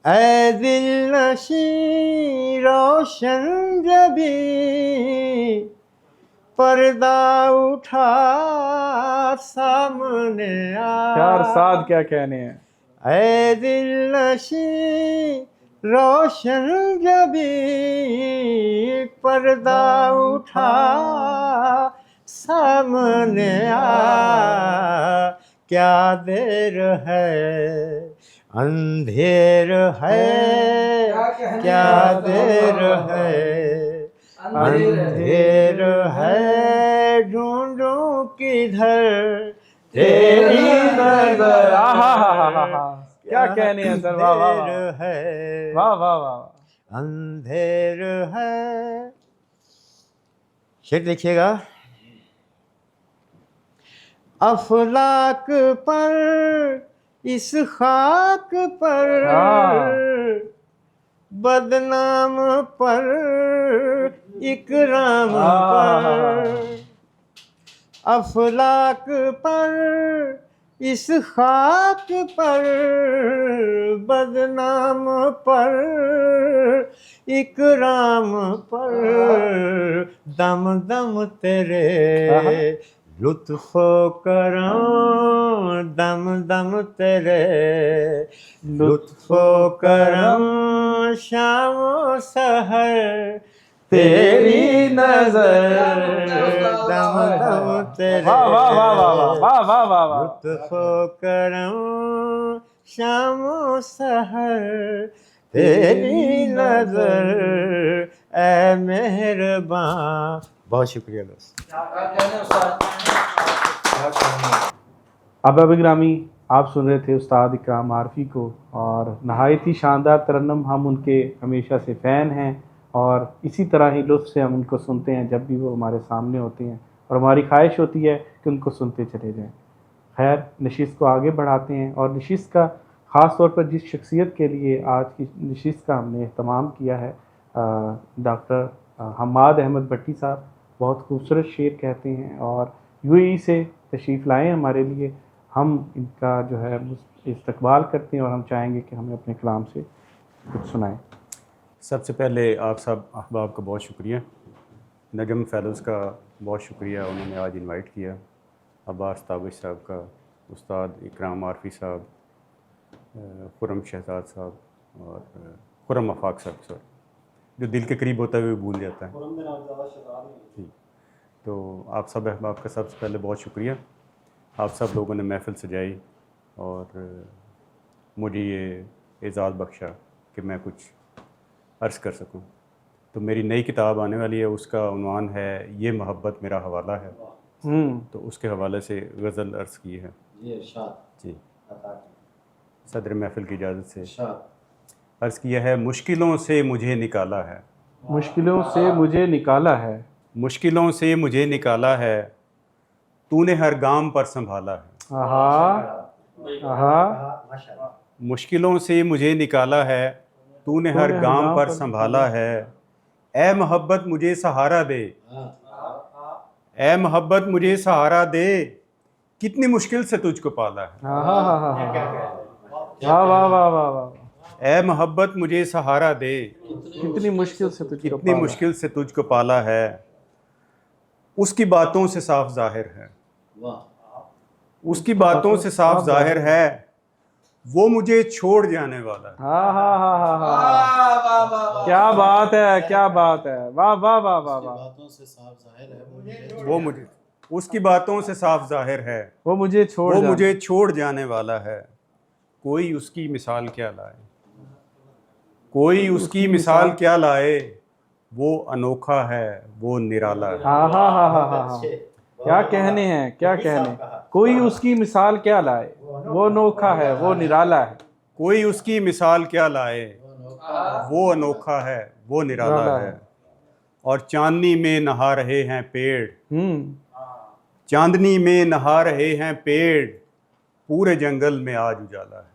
اے دل نشین روشن جبیں، پردہ اٹھا سامنے آ،
یار ساتھ کیا کہنے ہیں،
اے دل نشین روشن جبیں، پردہ اٹھا سامنے آ، کیا دیر ہے اندھیر ہے، کیا دیر ہے اندھیر ہے، ڈھونڈوں کدھر تیری نظر،
کیا کہنے ہیں سر، واہ واہ
اندھیر
واہ
ہے،
واہ واہ واہ،
اندھیر ہے۔ شعر دیکھیے گا، افلاک پر اس خاک پر، بدنام پر اکرام پر، افلاک پر اس خاک پر، بدنام پر اکرام پر، دم دم تیرے لطف و کرم، دم دم تیرے لطف و کرم، شام و سحر تیری نظر، دم دم تیرے
واہ واہ واہ واہ واہ واہ واہ واہ،
لطف و کرم، شام و سحر تیری نظر، اے مہربان۔ بہت شکریہ دوست۔
احباب گرامی، آپ سن رہے تھے استاد اکرام عارفی کو، اور نہایت ہی شاندار ترنم، ہم ان کے ہمیشہ سے فین ہیں، اور اسی طرح ہی لطف سے ہم ان کو سنتے ہیں جب بھی وہ ہمارے سامنے ہوتے ہیں، اور ہماری خواہش ہوتی ہے کہ ان کو سنتے چلے جائیں۔ خیر، نشست کو آگے بڑھاتے ہیں، اور نشست کا خاص طور پر جس شخصیت کے لیے آج کی نشست کا ہم نے اہتمام کیا ہے، ڈاکٹر حماد احمد بھٹی صاحب، بہت خوبصورت شعر کہتے ہیں، اور یو اے ای سے تشریف لائے ہیں ہمارے لیے، ہم ان کا جو ہے استقبال کرتے ہیں، اور ہم چاہیں گے کہ ہمیں اپنے کلام سے کچھ سنائیں۔
سب سے پہلے آپ سب احباب کا بہت شکریہ، نجم فیلوز کا بہت شکریہ، انہوں نے آج انوائٹ کیا، عباس تابش صاحب کا، استاد اکرام عارفی صاحب، خرم شہزاد صاحب، اور خرم آفاق صاحب، سر جو دل کے قریب ہوتا ہے وہ بھول جاتا ہے جی۔ تو آپ سب احباب کا سب سے پہلے بہت شکریہ، آپ سب لوگوں نے محفل سجائی اور مجھے یہ اعزاز بخشا کہ میں کچھ عرض کر سکوں۔ تو میری نئی کتاب آنے والی ہے، اس کا عنوان ہے یہ محبت میرا حوالہ ہے،
تو اس کے حوالے سے غزل عرض کی ہے. جی صدر محفل کی اجازت سے عرض کیا ہے. مشکلوں سے مجھے نکالا ہے,
مشکلوں سے مجھے نکالا ہے,
مشکلوں سے مجھے نکالا ہے, تو نے ہر گام پر سنبھالا ہے. مشکلوں سے مجھے نکالا ہے, تو نے ہر گام پر سنبھالا ہے. اے محبت مجھے سہارا دے, اے محبت مجھے سہارا دے, کتنی مشکل سے تجھ کو پالا ہے.
واہ واہ واہ واہ واہ,
اے محبت مجھے سہارا دے,
کتنی مشکل سے تجھ کو
کتنی مشکل سے تجھ کو پالا ہے. اس کی باتوں سے صاف ظاہر ہے, اس کی باتوں سے صاف ظاہر ہے, وہ مجھے چھوڑ جانے والا ہے.
کیا بات ہے, کیا بات ہے, واہ واہ واہ واہ واہ.
وہ مجھے, اس کی باتوں سے صاف ظاہر ہے,
وہ مجھے
چھوڑ جانے والا ہے. کوئی اس کی مثال کیا لائے, کوئی اس کی مثال کیا لائے, وہ انوکھا ہے, وہ نرالا ہے.
کیا کہنے ہیں, کیا کہنے. کوئی اس کی مثال کیا لائے, وہ انوکھا ہے, وہ نرالا ہے.
کوئی اس کی مثال کیا لائے, وہ انوکھا ہے, وہ نرالا ہے. اور چاندنی میں نہا رہے ہیں پیڑ, چاندنی میں نہا رہے ہیں پیڑ, پورے جنگل میں آج اجالا ہے.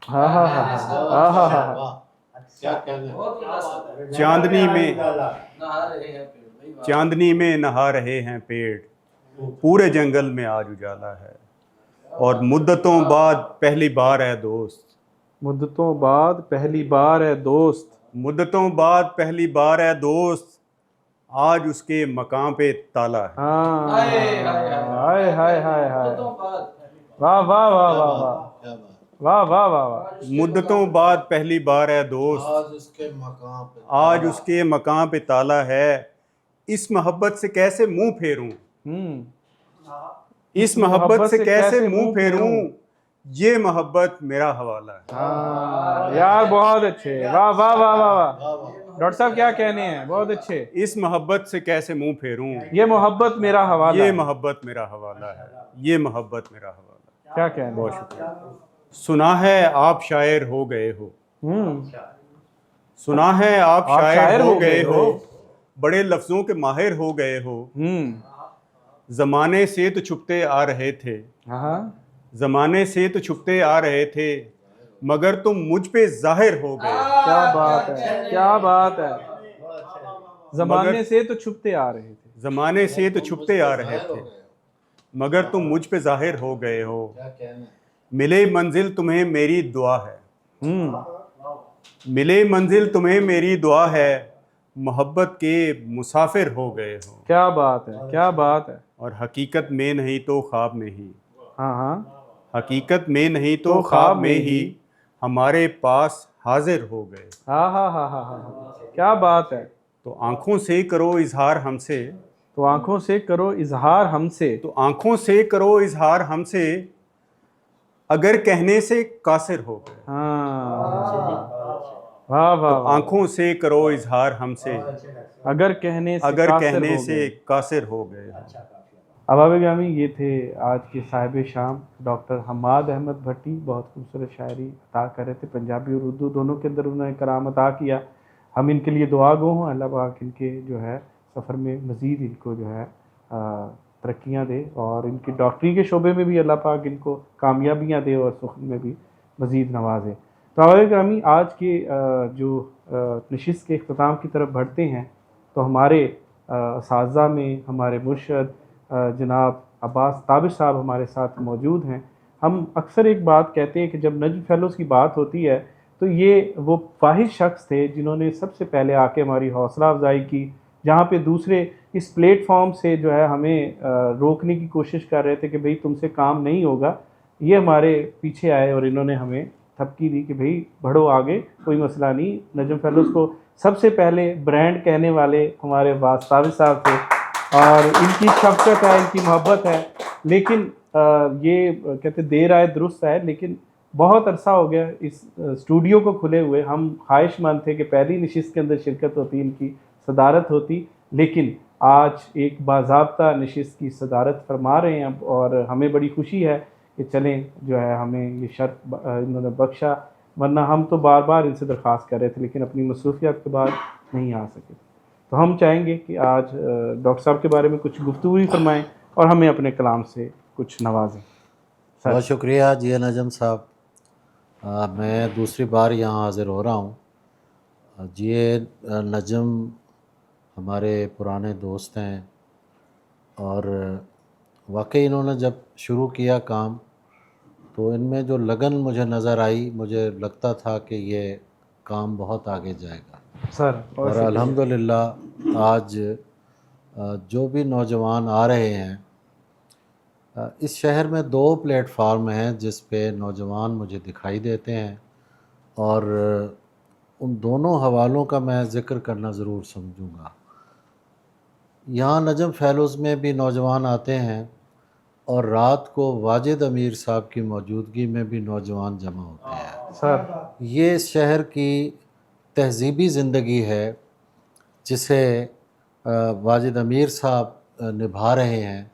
چاندنی میں نہا رہے ہیں پیڑ, پورے جنگل میں آج اجالا ہے. اور مدتوں بعد پہلی بار ہے دوست,
مدتوں بعد پہلی بار ہے دوست,
مدتوں بعد پہلی بار ہے دوست, آج اس کے مقام پہ تالا ہے.
ہائے ہائے ہائے ہائے, واہ واہ واہ واہ واہ, واہ واہ واہ واہ.
مدتوں بعد پہلی بار ہے دوست, آج اس کے مقام پہ تالا ہے. اس محبت سے کیسے منہ پھیروں, اس محبت سے کیسے منہ پھیروں, یہ محبت میرا حوالہ ہے.
یار بہت اچھے, واہ واہ واہ واہ واہ. ڈاکٹر صاحب کیا کہنے ہیں, بہت اچھے.
اس محبت سے کیسے منہ پھیروں,
یہ محبت میرا حوالہ,
یہ محبت میرا حوالہ ہے, یہ محبت میرا حوالہ ہے.
کیا کہنے.
بہت شکریہ. سنا ہے آپ شاعر ہو گئے ہو, سنا ہے آپ شاعر ہو گئے ہو, بڑے لفظوں کے ماہر ہو گئے ہو. زمانے سے تو چھپتے آ رہے تھے, زمانے سے تو چھپتے آ رہے تھے, مگر تم مجھ پہ ظاہر ہو گئے.
کیا بات ہے, کیا بات ہے. زمانے سے تو چھپتے آ رہے تھے,
زمانے سے تو چھپتے آ رہے تھے, مگر تم مجھ پہ ظاہر ہو گئے ہو. ملے منزل تمہیں میری دعا ہے, ملے منزل تمہیں میری دعا ہے, محبت کے مسافر ہو گئے ہو.
کیا بات ہے, کیا بات ہے.
اور حقیقت میں نہیں تو خواب میں ہی, حقیقت میں نہیں تو خواب میں ہی, ہمارے پاس حاضر ہو گئے.
کیا بات ہے.
تو آنکھوں سے کرو اظہار ہم سے,
تو آنکھوں سے کرو اظہار ہم سے,
تو آنکھوں سے کرو اظہار ہم سے, اگر کہنے سے قاصر ہو گئے. آنکھوں سے کرو اظہار ہم سے,
اگر کہنے
سے قاصر ہو گئے.
احباب گرامی, یہ تھے آج کے صاحب شام ڈاکٹر حماد احمد بھٹی. بہت خوبصورت شاعری عطا کر رہے تھے, پنجابی اور اردو دونوں کے اندر انہوں نے کرام عطا کیا. ہم ان کے لیے دعا گو ہوں, اللہ پاک ان کے جو ہے سفر میں مزید ان کو جو ہے ترقیاں دے, اور ان کی ڈاکٹری کے شعبے میں بھی اللہ پاک ان کو کامیابیاں دے, اور سخن میں بھی مزید نوازے. تو احباب گرامی, آج کے جو نشست کے اختتام کی طرف بڑھتے ہیں, تو ہمارے اساتذہ میں ہمارے مرشد جناب عباس تابش صاحب ہمارے ساتھ موجود ہیں. ہم اکثر ایک بات کہتے ہیں کہ جب نجم فیلوز کی بات ہوتی ہے تو یہ وہ واحد شخص تھے جنہوں نے سب سے پہلے آ کے ہماری حوصلہ افزائی کی, جہاں پہ دوسرے اس پلیٹ فارم سے جو ہے ہمیں روکنے کی کوشش کر رہے تھے کہ بھئی تم سے کام نہیں ہوگا. یہ ہمارے پیچھے آئے اور انہوں نے ہمیں تھپکی دی کہ بھئی بڑھو آگے, کوئی مسئلہ نہیں. نجم فیلوز کو سب سے پہلے برانڈ کہنے والے ہمارے عباس تابش صاحب تھے, اور ان کی شفقت ہے, ان کی محبت ہے. لیکن یہ کہتے دیر آئے درست آئے, لیکن بہت عرصہ ہو گیا اس اسٹوڈیو کو کھلے ہوئے. ہم خواہش مند تھے کہ پہلی نشست کے اندر شرکت ہوتی, ان کی صدارت ہوتی, لیکن آج ایک باضابطہ نشست کی صدارت فرما رہے ہیں اور ہمیں بڑی خوشی ہے کہ چلیں جو ہے ہمیں یہ شرف انہوں نے بخشا، ورنہ ہم تو بار بار ان سے درخواست کر رہے تھے لیکن اپنی مصروفیات کے بعد نہیں آ سکے۔ تو ہم چاہیں گے کہ آج ڈاکٹر صاحب کے بارے میں کچھ گفتگو ہی فرمائیں اور ہمیں اپنے کلام سے کچھ نوازیں۔
بہت شکریہ جی نجم صاحب، میں دوسری بار یہاں حاضر ہو رہا ہوں۔ جی نجم ہمارے پرانے دوست ہیں اور واقعی انہوں نے جب شروع کیا کام تو ان میں جو لگن مجھے نظر آئی، مجھے لگتا تھا کہ یہ کام بہت آگے جائے گا
سر
اور الحمدللہ آج جو بھی نوجوان آ رہے ہیں، اس شہر میں 2 پلیٹ فارم ہیں جس پہ نوجوان مجھے دکھائی دیتے ہیں اور ان دونوں حوالوں کا میں ذکر کرنا ضرور سمجھوں گا۔ یہاں نجم فیلوز میں بھی نوجوان آتے ہیں اور رات کو واجد امیر صاحب کی موجودگی میں بھی نوجوان جمع ہوتے ہیں۔
سر
یہ اس شہر کی تہذیبی زندگی ہے جسے واجد امیر صاحب نبھا رہے ہیں،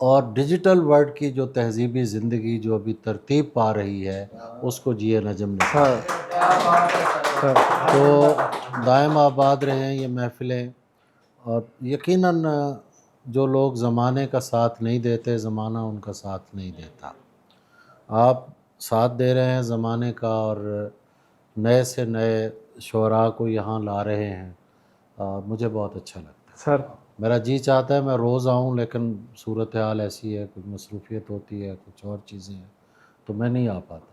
اور ڈیجیٹل ورلڈ کی جو تہذیبی زندگی جو ابھی ترتیب پا رہی ہے اس کو جی نجم نے تو دائم آباد رہیں یہ محفلیں، اور یقیناً جو لوگ زمانے کا ساتھ نہیں دیتے زمانہ ان کا ساتھ نہیں دیتا۔ آپ ساتھ دے رہے ہیں زمانے کا اور نئے سے نئے شعراء کو یہاں لا رہے ہیں، مجھے بہت اچھا لگتا ہے۔
سر
میرا جی چاہتا ہے میں روز آؤں لیکن صورتحال ایسی ہے، کچھ مصروفیت ہوتی ہے، کچھ اور چیزیں ہیں تو میں نہیں آ پاتا،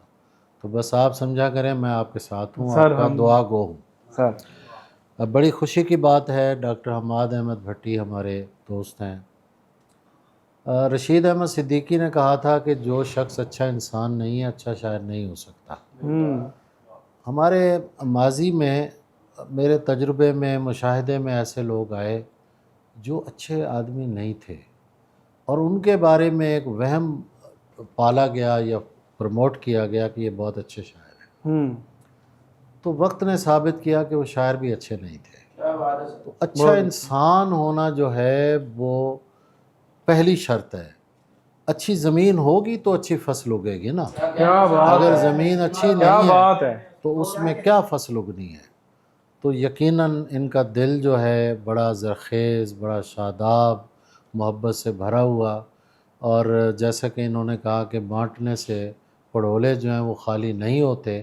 تو بس آپ سمجھا کریں میں آپ کے ساتھ ہوں، آپ کا دعا گو ہوں۔
سر
بڑی خوشی کی بات ہے، ڈاکٹر حماد احمد بھٹی ہمارے دوست ہیں۔ رشید احمد صدیقی نے کہا تھا کہ جو شخص اچھا انسان نہیں ہے اچھا شاعر نہیں ہو سکتا۔ ہمارے ماضی میں میرے تجربے میں مشاہدے میں ایسے لوگ آئے جو اچھے آدمی نہیں تھے اور ان کے بارے میں ایک وہم پالا گیا یا پروموٹ کیا گیا کہ یہ بہت اچھے شاعر ہیں، تو وقت نے ثابت کیا کہ وہ شاعر بھی اچھے نہیں تھے۔ تو اچھا انسان ہونا جو ہے وہ پہلی شرط ہے۔ اچھی زمین ہوگی تو اچھی فصل اگے گی نا، اگر زمین اچھی نہیں ہے تو اس میں کیا فصل اگنی ہے؟ تو یقیناً ان کا دل جو ہے بڑا زرخیز، بڑا شاداب، محبت سے بھرا ہوا، اور جیسا کہ انہوں نے کہا کہ بانٹنے سے پڑولے جو ہیں وہ خالی نہیں ہوتے،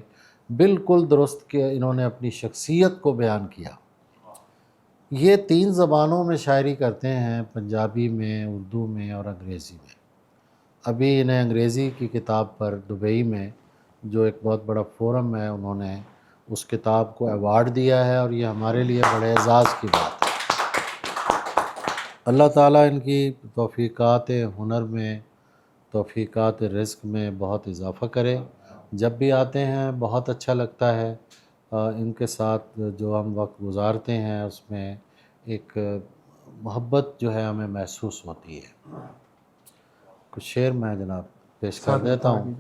بالکل درست کہ انہوں نے اپنی شخصیت کو بیان کیا۔ یہ 3 زبانوں میں شاعری کرتے ہیں، پنجابی میں، اردو میں اور انگریزی میں۔ ابھی انہیں انگریزی کی کتاب پر دبئی میں جو ایک بہت بڑا فورم ہے انہوں نے اس کتاب کو ایوارڈ دیا ہے، اور یہ ہمارے لیے بڑے اعزاز کی بات ہے۔ اللہ تعالیٰ ان کی توفیقات ہنر میں، توفیقات رزق میں بہت اضافہ کرے۔ جب بھی آتے ہیں بہت اچھا لگتا ہے، ان کے ساتھ جو ہم وقت گزارتے ہیں اس میں ایک محبت جو ہے ہمیں محسوس ہوتی ہے۔ کچھ شعر میں جناب پیش کر دیتا ہوں۔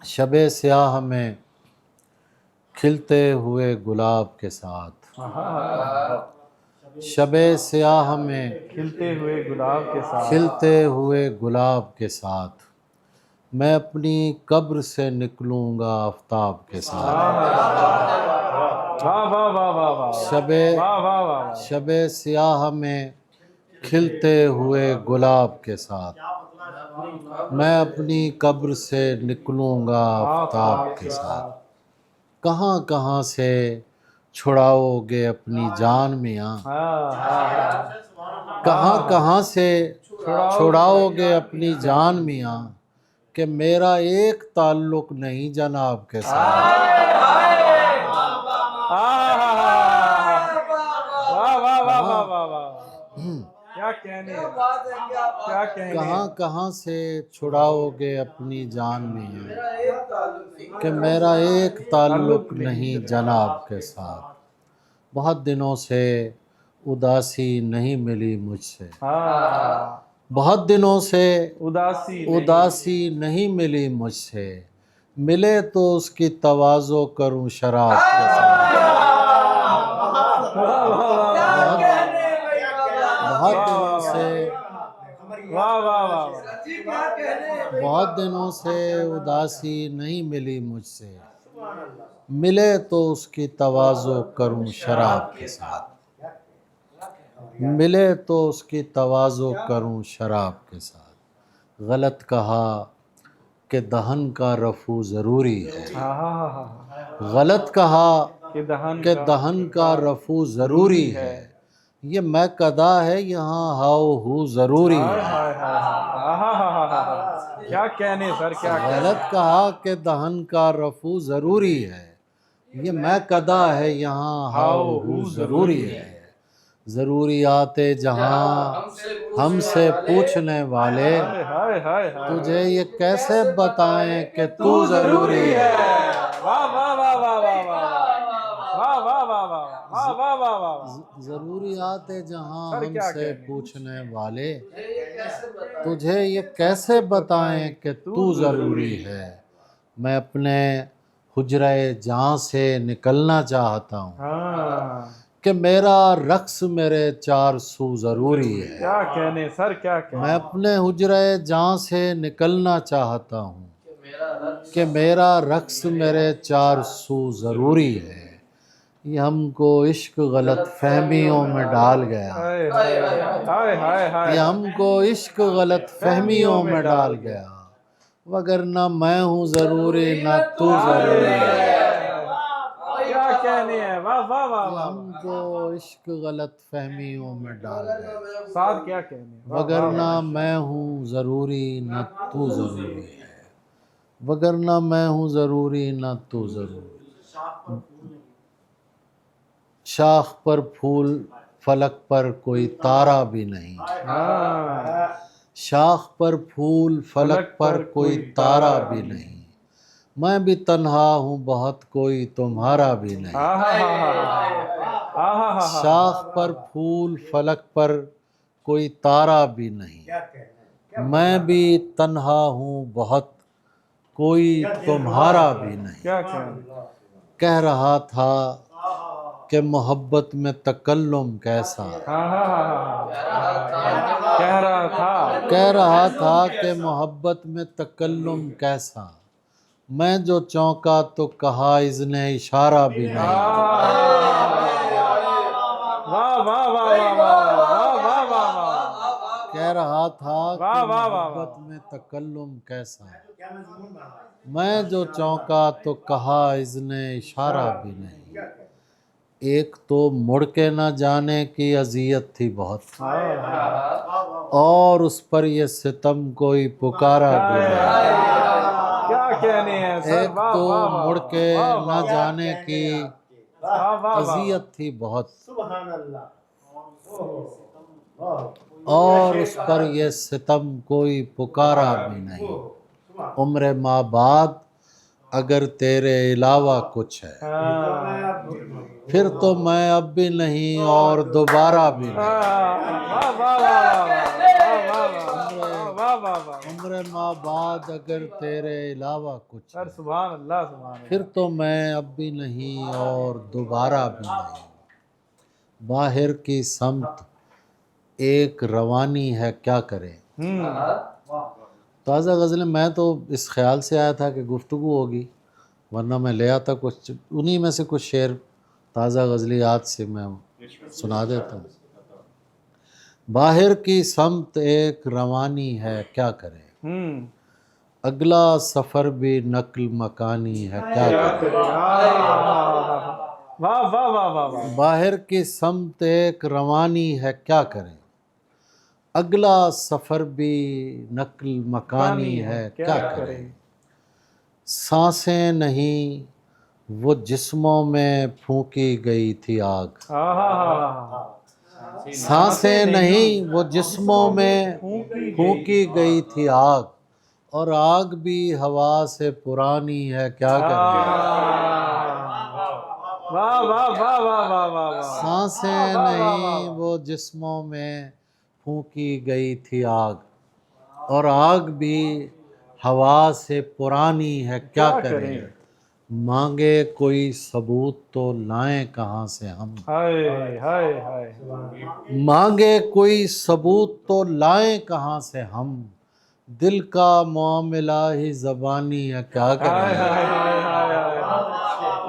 شب سیاہ میں کھلتے ہوئے گلاب کے ساتھ، شب سیاہ میں
کھلتے ہوئے گلاب کے ساتھ،
کھلتے ہوئے گلاب کے ساتھ میں اپنی قبر سے نکلوں گا آفتاب کے ساتھ۔ شب سیاہ میں کھلتے ہوئے گلاب کے ساتھ میں اپنی قبر سے نکلوں گا آفتاب کے ساتھ۔ کہاں کہاں سے چھڑاؤ گے اپنی جان میاں، کہاں کہاں سے چھڑاؤ گے اپنی جان میاں، کہ میرا ایک تعلق نہیں جناب کے ساتھ۔ کہاں کہاں سے چھڑاؤ گے اپنی جان میاں، کہ میرا ایک تعلق نہیں جناب کے ساتھ۔ بہت دنوں سے اداسی نہیں ملی مجھ سے، بہت دنوں سے اداسی نہیں ملی مجھ سے، ملے تو اس کی تواضع کروں شراب کے ساتھ۔ بہت دنوں سے اداسی نہیں ملی مجھ سے، ملے تو اس کی تواضع کروں شراب کے ساتھ، ملے تو اس کی تواضع کروں شراب کے ساتھ۔ غلط کہا کہ دہن کا رفو ضروری ہے، غلط کہا کہ دہن کا رفو ضروری ہے، یہ میں قدا ہے یہاں ہاؤ ہو ضروری ہے۔
کیا کہنے سر، کیا
غلط کہا کہ دہن کا رفو ضروری ہے، یہ میں قدا ہے یہاں ہاؤ ہو ضروری ہے۔ ضروریات جہاں ہم سے پوچھنے والے، تجھے یہ کیسے بتائیں کہ تو ضروری ہے۔ ضروریات جہاں ہم سے پوچھنے والے، تجھے یہ کیسے بتائیں کہ تو ضروری ہے۔ میں اپنے حجرہ جاں سے نکلنا چاہتا ہوں کہ میرا رقص میرے چار سو ضروری ہے۔
کیا کہنے سر، کیا کہنے۔
میں اپنے حجرہ جاں سے نکلنا چاہتا ہوں کہ میرا رقص میرے چار سو ضروری ہے۔ یہ ہم کو عشق غلط فہمیوں میں ڈال گیا، یہ ہم کو عشق غلط فہمیوں میں ڈال گیا، وگرنہ میں ہوں ضروری نہ تو ضروری ہے۔
کیا کہنے ہیں، واہ واہ واہ
یہ ہم کو عشق غلط فہمیوں میں ڈال گیا،
ساتھ کیا کہنے ہیں۔
وگرنہ میں ہوں ضروری نہ تو ضروری ہے، وگرنہ میں ہوں ضروری نہ تو ضروری۔ شاخ پر پھول فلک پر کوئی تارا بھی نہیں، شاخ پر پھول فلک پر کوئی تارا بھی نہیں، میں بھی تنہا ہوں بہت کوئی تمہارا بھی نہیں۔ شاخ پر پھول فلک پر کوئی تارا بھی نہیں، میں بھی تنہا ہوں بہت کوئی تمہارا بھی نہیں۔ کہہ رہا تھا کہ محبت میں تکلم کیسا، کہہ رہا تھا کہ محبت میں تکلم کیسا، میں جو چونکا تو کہا اذن اشارہ بھی نہیں۔ کہہ رہا تھا کہ محبت میں تکلم کیسا، میں جو چونکا تو کہا اذن اشارہ بھی نہیں۔ ایک تو مڑ کے نہ جانے کی اذیت تھی بہت، اور اس پر یہ ستم کوئی پکارا بھی نہیں۔
کیا کہنے ہیں سر،
ایک تو مڑ کے نہ جانے کی اذیت تھی بہت، اور اس پر یہ ستم کوئی پکارا بھی نہیں۔ عمر ماں بعد اگر تیرے علاوہ کچھ ہے، پھر تو میں اب بھی نہیں اور دوبارہ بھی نہیں۔ عمر ماں بعد اگر تیرے علاوہ کچھ ہے،
سبحان اللہ، سبحان اللہ۔
پھر تو میں اب بھی نہیں اور دوبارہ بھی نہیں۔ باہر کی سمت ایک روانی ہے کیا کرے۔ تازہ غزلیں میں تو اس خیال سے آیا تھا کہ گفتگو ہوگی، ورنہ میں لے آتا کچھ انہی میں سے کچھ شعر تازہ غزلیات سے میں سنا دیتا ہوں۔ باہر کی سمت ایک روانی ہے کیا کرے، اگلا سفر بھی نقل مکانی ہے کیا کرے۔ باہر کی سمت ایک روانی ہے کیا کرے، اگلا سفر بھی نقل مکانی ہے کیا کرے۔ سانسیں نہیں وہ جسموں میں پھونکی گئی تھی آگ، سانسیں نہیں وہ جسموں میں پھونکی گئی تھی آگ، اور آگ بھی ہوا سے پرانی ہے کیا کرے۔ سانسیں نہیں وہ جسموں میں پھونکی گئی تھی آگ، اور آگ بھی ہوا سے پرانی ہے کیا کرے۔ مانگے کوئی ثبوت تو لائیں کہاں سے ہم، مانگے کوئی ثبوت تو لائیں کہاں سے ہم، دل کا معاملہ ہی زبانی ہے کیا کریں،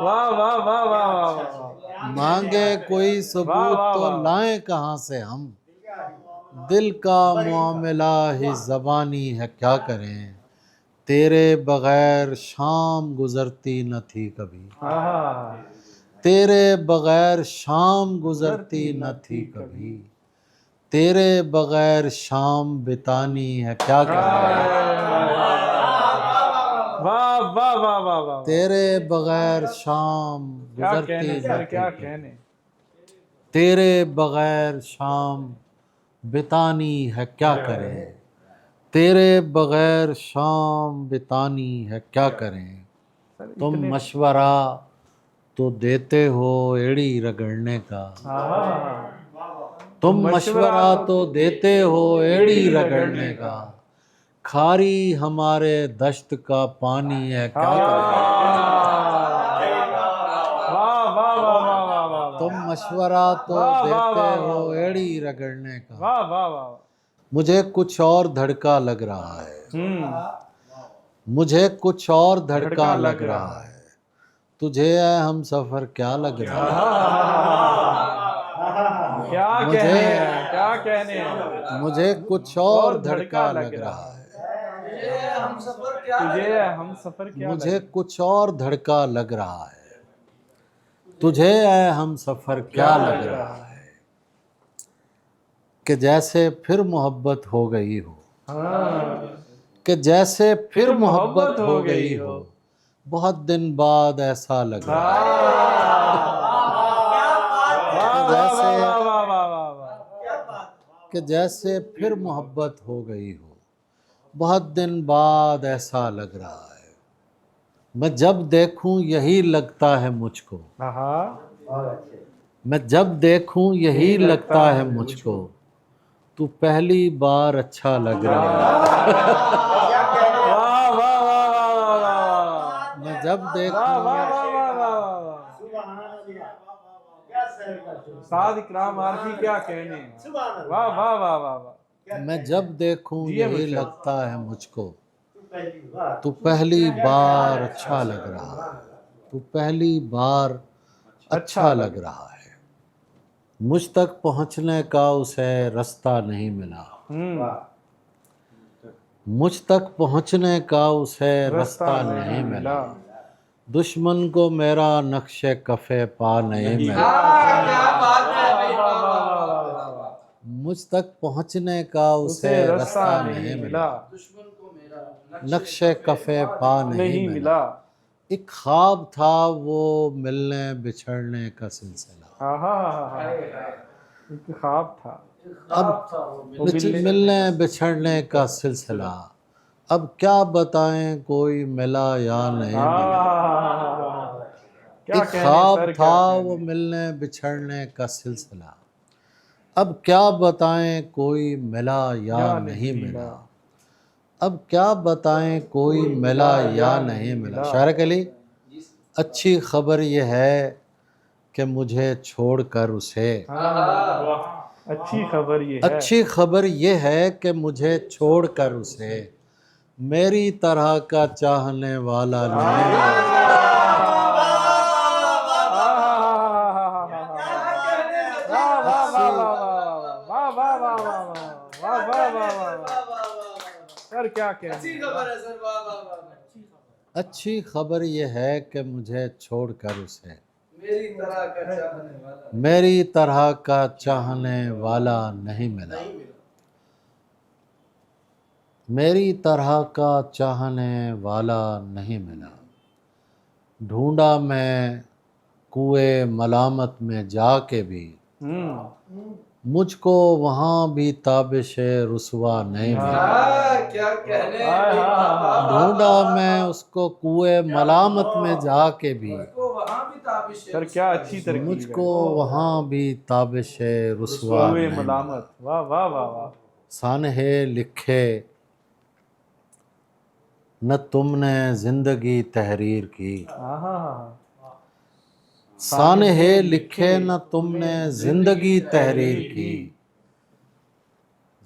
واہ واہ واہ واہ واہ،
مانگے کوئی ثبوت تو لائیں کہاں سے ہم، دل کا معاملہ ہی زبانی ہے کیا کریں، تیرے بغیر شام گزرتی نہ تھی کبھی، تیرے بغیر شام گزرتی نہ تھی کبھی، تیرے بغیر شام بتانی ہے کیا کریں،
واہ واہ واہ واہ واہ،
تیرے بغیر شام
کیا
گزرتی
کہنے
نہ
سر،
تھی
کیا
کبھی،
کہنے،
تیرے بغیر شام بتانی ہے کیا کریں، تیرے بغیر شام بتانی ہے کیا کریں، تم مشورہ تو دیتے ہو ایڑی رگڑنے کا، تم مشورہ تو دیتے ہو ایڑی رگڑنے کا، کھاری ہمارے دشت کا پانی ہے کیا کریں،
واہ واہ واہ واہ واہ واہ،
تم مشورہ تو دیتے ہو ایڑی رگڑنے کا،
واہ واہ واہ،
مجھے کچھ اور دھڑکا لگ رہا ہے، مجھے کچھ اور دھڑکا لگ رہا ہے، تجھے اے ہم سفر کیا لگ رہا ہے،
کیا کہنے ہیں، کیا کہنے ہیں،
مجھے کچھ اور دھڑکا لگ رہا ہے،
تجھے ہم سفر کیا لگ
مجھے کچھ اور دھڑکا لگ رہا ہے، تجھے اے ہم سفر کیا لگ رہا ہے، کہ جیسے پھر محبت ہو گئی ہو، کہ جیسے پھر محبت ہو گئی ہو، بہت دن بعد ایسا لگ رہا ہے، کہ جیسے پھر محبت ہو گئی ہو، بہت دن بعد ایسا لگ رہا ہے، میں جب دیکھوں یہی لگتا ہے مجھ کو، میں جب دیکھوں یہی لگتا ہے مجھ کو، تو پہلی بار اچھا لگ رہا ہے، میں جب دیکھوں،
استاد اکرام عارفی کیا کہنے ہیں، واہ واہ واہ واہ واہ،
میں جب دیکھوں یہی لگتا ہے مجھ کو، تو پہلی بار اچھا لگ رہا ہے، تو پہلی بار اچھا لگ رہا ہے، مجھ تک پہنچنے کا اسے رستہ نہیں ملا، مجھ تک پہنچنے کا اسے رستہ نہیں ملا، دشمن کو میرا نقش کف پا نہیں ملا، مجھ تک پہنچنے کا اسے رستہ نہیں ملا، نقش کف پا نہیں ملا، ایک خواب تھا وہ ملنے بچھڑنے کا سلسلہ،
ایک خواب تھا،
اب ملنے بچھڑنے کا سلسلہ، اب کیا بتائیں کوئی ملا یا نہیں ملا، ایک خواب تھا وہ ملنے بچھڑنے کا سلسلہ، اب کیا بتائیں کوئی ملا یا نہیں ملا، اب کیا بتائیں کوئی ملا یا نہیں ملا، شارق علی، اچھی خبر یہ ہے کہ مجھے چھوڑ کر اسے،
اچھی خبر یہ ہے،
اچھی خبر یہ ہے کہ مجھے چھوڑ کر اسے میری طرح کا چاہنے والا نہیں،
سر کیا کہنے،
اچھی خبر یہ ہے کہ مجھے چھوڑ کر اسے میری طرح کا چاہنے والا نہیں ملا، میری طرح کا چاہنے والا نہیں ملا، ڈھونڈا میں کوئے ملامت میں جا کے بھی، مجھ کو وہاں بھی تابش رسوا نہیں ملا، ڈھونڈا میں اس کو کوئے ملامت میں جا کے بھی،
سر کیا اچھی ترکیب
مجھ کو وہاں بھی تابش رسوا
کوئے
نہیں ملا،
ملامت، واہ واہ واہ واہ،
سانحے لکھے نہ تم نے زندگی تحریر کی، سانحے لکھے نہ تم نے زندگی تحریر کی،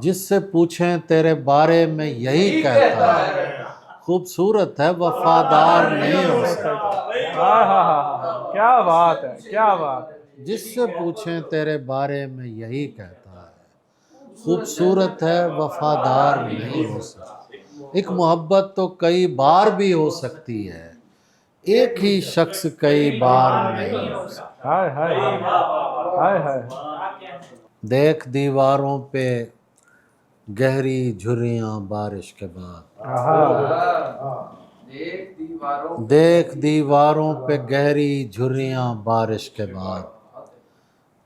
جس سے پوچھیں تیرے بارے میں یہی کہتا ہے خوبصورت ہے وفادار نہیں ہو سکتا
کیا بات ہے، کیا بات ہے.
جس سے پوچھیں تیرے بارے میں یہی کہتا ہے خوبصورت ہے وفادار نہیں ہو سکتا. ایک محبت تو کئی بار بھی ہو سکتی ہے، ایک ہی شخص کئی بار نہیں ہو سکتا.
ہائے ہائے ہائے ہائے.
دیکھ دیواروں پہ گہری جھریاں بارش کے بعد، دیکھ دیواروں پہ گہری جھریاں بارش کے بعد،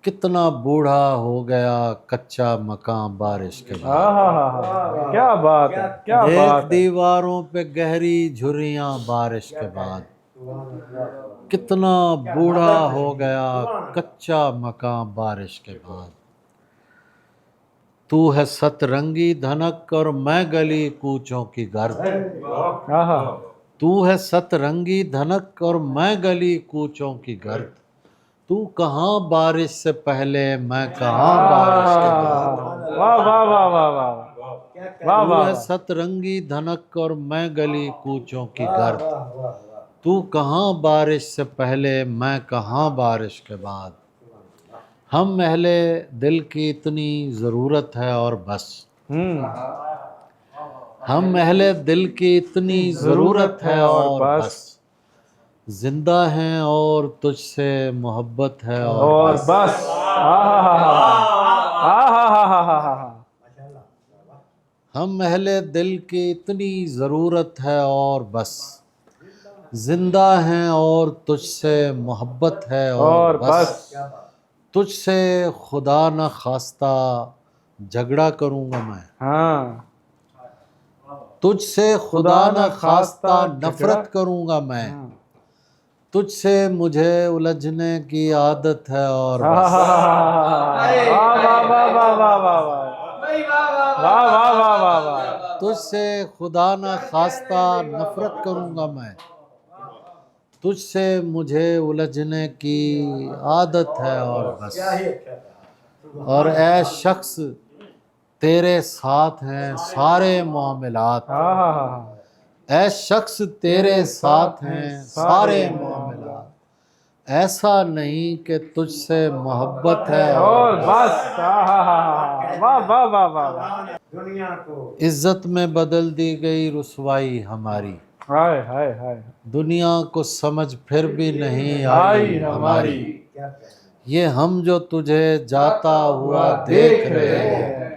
کتنا بوڑھا ہو گیا کچا مکان بارش کے بعد.
کیا بات ہے، کیا بات
دیکھ
ہے.
دیواروں پہ گہری جھریاں بارش کے بعد، کتنا بوڑھا ہو گیا کچا مکان بارش کے بعد. تو ہے ست رنگی دھنک اور میں گلی کوچوں کی گرد. تو ہے ست رنگی دھنک اور میں گلی کوچوں کی گرد. تو کہاں بارش سے پہلے میں کہاں بارش کے بعد.
واہ واہ واہ واہ واہ.
تو ہے ست رنگی دھنک اور میں گلی کوچوں کی گرد. تو کہاں بارش سے پہلے میں کہاں بارش کے بعد. ہم اہل دل کی اتنی ضرورت ہے اور بس. ہم اہل دل کی اتنی ضرورت ہے اور بس. زندہ ہیں اور تجھ سے محبت ہے اور
بس.
ہم اہل دل کی اتنی ضرورت ہے اور بس. زندہ ہیں اور تجھ سے محبت ہے اور بس. تجھ سے خدا نہ خواستہ جھگڑا کروں گا میں. تجھ سے خدا نہ خواستہ نفرت کروں گا میں. تجھ سے مجھے الجھنے کی عادت ہے اور بس. تجھ سے خدا نہ خواستہ نفرت کروں گا میں. تجھ سے مجھے الجھنے کی عادت ہے اور بس. اور اے شخص تیرے ساتھ ہیں سارے معاملات. اے شخص تیرے ساتھ ہیں سارے معاملات. ایسا نہیں کہ تجھ سے محبت ہے اور بس. عزت میں بدل دی گئی رسوائی ہماری. دنیا کو سمجھ پھر بھی نہیں آئی ہماری. یہ ہم جو تجھے جاتا ہوا دیکھ رہے ہیں،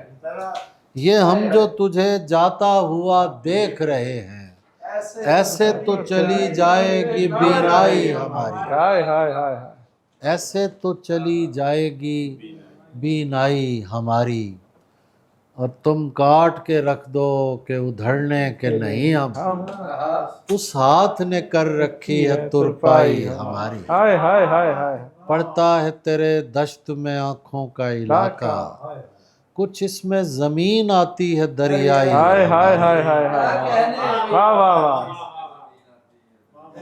یہ ہم جو تجھے جاتا ہوا دیکھ رہے ہیں، ایسے تو چلی جائے گی بینائی ہماری. ایسے تو چلی جائے گی بینائی ہماری. اور تم کاٹ کے رکھ دو کہ ادھڑنے کے نہیں ہم. اس ہاتھ نے کر رکھی ہے ترپائی ہماری. پڑتا ہے تیرے دشت میں آنکھوں کا علاقہ، کچھ اس میں زمین آتی ہے دریائی.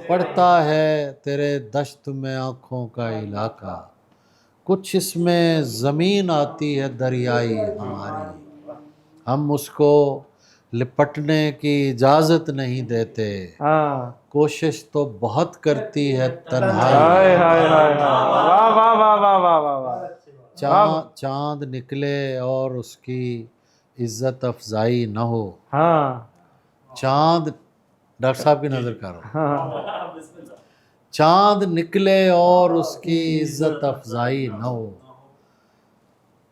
پڑتا ہے تیرے دشت میں آنکھوں کا علاقہ، کچھ اس میں زمین آتی ہے دریائی ہماری. ہم اس کو لپٹنے کی اجازت نہیں دیتے، کوشش تو بہت کرتی ہے تنہائی. چاند نکلے اور اس کی عزت افزائی نہ ہو. چاند ڈاکٹر صاحب کی نظر کر رہا ہوں. چاند نکلے اور اس کی عزت افزائی نہ ہو.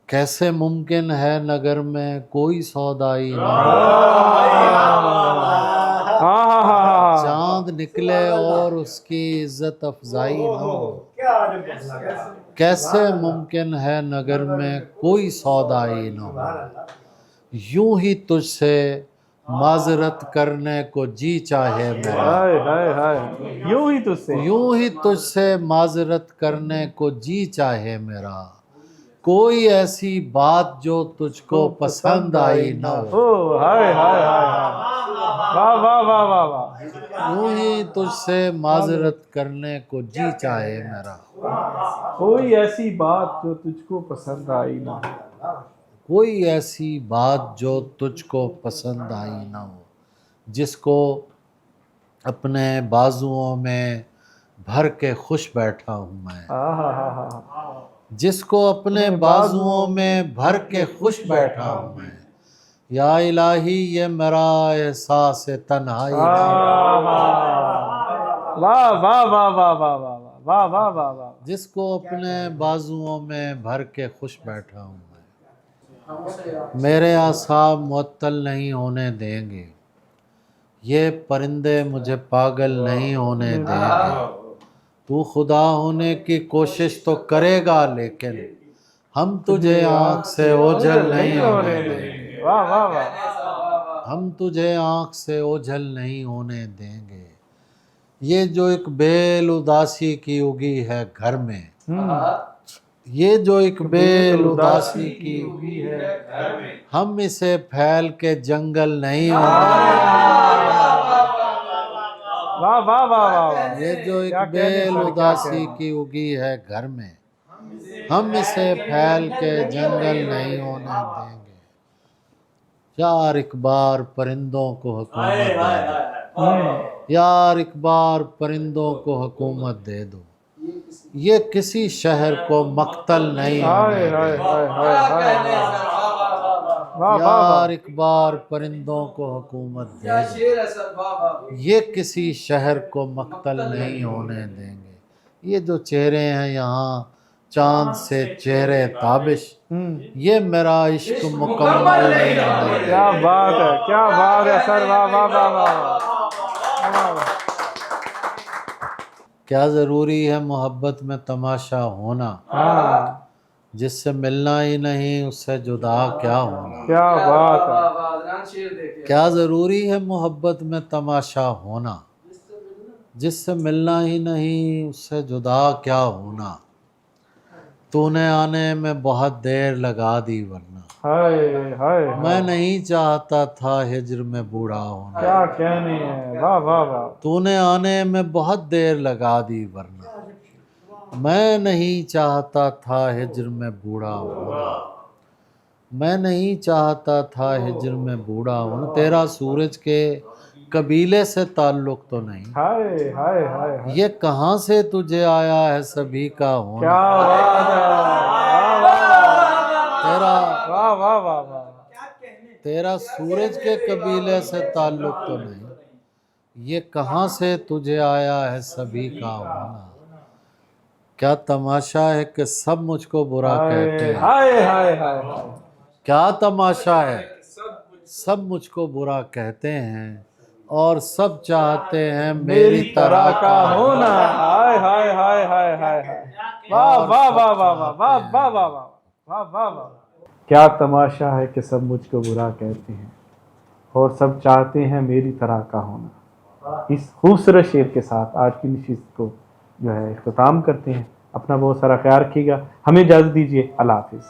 کیسے ممکن ہے نگر میں کوئی سودائی نہ ہو. چاند نکلے اور اس کی عزت افزائی نہ ہو. کیسے ممکن ہے نگر میں کوئی سودائی نہ ہو. یوں ہی تجھ سے معذرت کرنے کو جی چاہے میرا. یوں ہی تجھ سے معذرت کرنے کو جی چاہے میرا. کوئی ایسی بات جو تجھ کو پسند آئی نہ ہو. یوں ہی تجھ سے معذرت کرنے کو جی چاہے میرا.
کوئی ایسی بات جو تجھ کو پسند آئی نہ ہو.
کوئی ایسی بات جو تجھ کو پسند آئی نہ ہو، جس کو اپنے بازوؤں میں بھر کے خوش بیٹھا ہوں میں، جس کو اپنے بازوؤں میں بھر کے خوش بیٹھا ہوں میں، یا الہی یہ میرا احساس تنہائی
واہ واہ واہ واہ واہ واہ واہ واہ واہ واہ،
جس کو اپنے بازوؤں میں بھر کے خوش بیٹھا ہوں میں، میرے اعصاب معطل نہیں ہونے دیں گے، یہ پرندے مجھے پاگل نہیں ہونے دیں گے، تو خدا ہونے کی کوشش تو کرے گا لیکن ہم تجھے آنکھ سے اوجھل نہیں ہونے دیں گے،
واہ واہ واہ،
ہم تجھے آنکھ سے اوجھل نہیں ہونے دیں گے۔ یہ جو ایک بیل اداسی کی اگی ہے گھر میں، یہ جو ایک بیل اداسی کی اگی ہے گھر میں، ہم اسے پھیل کے جنگل نہیں ہونے
واہ واہ واہ واہ،
یہ جو ایک بیل اداسی کی اگی ہے گھر میں، ہم اسے پھیل کے جنگل نہیں ہونے دیں گے۔ یار ایک بار پرندوں کو حکومت دے دو، یار ایک بار پرندوں کو حکومت دے دو، یہ کسی شہر کو مقتل نہیں ہونے دیں گے، یار ایک بار پرندوں کو حکومت دے دو، یہ کسی شہر کو مقتل نہیں ہونے دیں گے۔ یہ جو چہرے ہیں یہاں چاند سے چہرے تابش، یہ میرا عشق مکمل نہیں ہونے دیں گے۔
کیا بات ہے، کیا بات ہے سر، واہ واہ واہ واہ،
کیا ضروری ہے محبت میں تماشا ہونا، جس سے ملنا ہی نہیں اس سے جدا کیا ہونا،
کیا بات ہے،
کیا ضروری ہے محبت میں تماشا ہونا، جس سے ملنا ہی نہیں اس سے جدا کیا ہونا، تو نے آنے میں بہت دیر لگا دی ورنہ
ہائے ہائے،
میں نہیں چاہتا تھا ہجر میں بوڑھا ہونا،
کیا کہنے ہیں، واہ واہ واہ،
تو نے آنے میں بہت دیر لگا دی ورنہ میں نہیں چاہتا تھا ہجر میں بوڑھا ہونا، میں نہیں چاہتا تھا ہجر میں بوڑھا ہونا۔ تیرا سورج کے قبیلے سے تعلق تو نہیں،
ہائے ہائے ہائے،
یہ کہاں سے تجھے آیا ہے سبھی کا ہونا،
کیا بات ہے،
تیرا
واہ واہ واہ واہ،
تیرا سورج کے قبیلے سے تعلق تو نہیں، یہ کہاں سے تجھے آیا ہے سبھی کا ہونا۔ کیا تماشا ہے کہ سب مجھ کو برا کہتے ہیں،
ہائے ہائے ہائے،
کیا تماشا ہے سب مجھ کو برا کہتے ہیں اور سب چاہتے ہیں میری طرح کا
ہونا، ہائے ہائے ہائے ہائے ہائے، واہ واہ واہ واہ واہ واہ واہ واہ واہ واہ واہ، کیا تماشا ہے کہ سب مجھ کو برا کہتے ہیں اور سب چاہتے ہیں میری طرح کا ہونا۔ اس خوبصورت شعر کے ساتھ آج کی نشست کو جو ہے اختتام کرتے ہیں۔ اپنا بہت سارا خیال رکھیے گا، ہمیں اجازت دیجیے، اللہ حافظ۔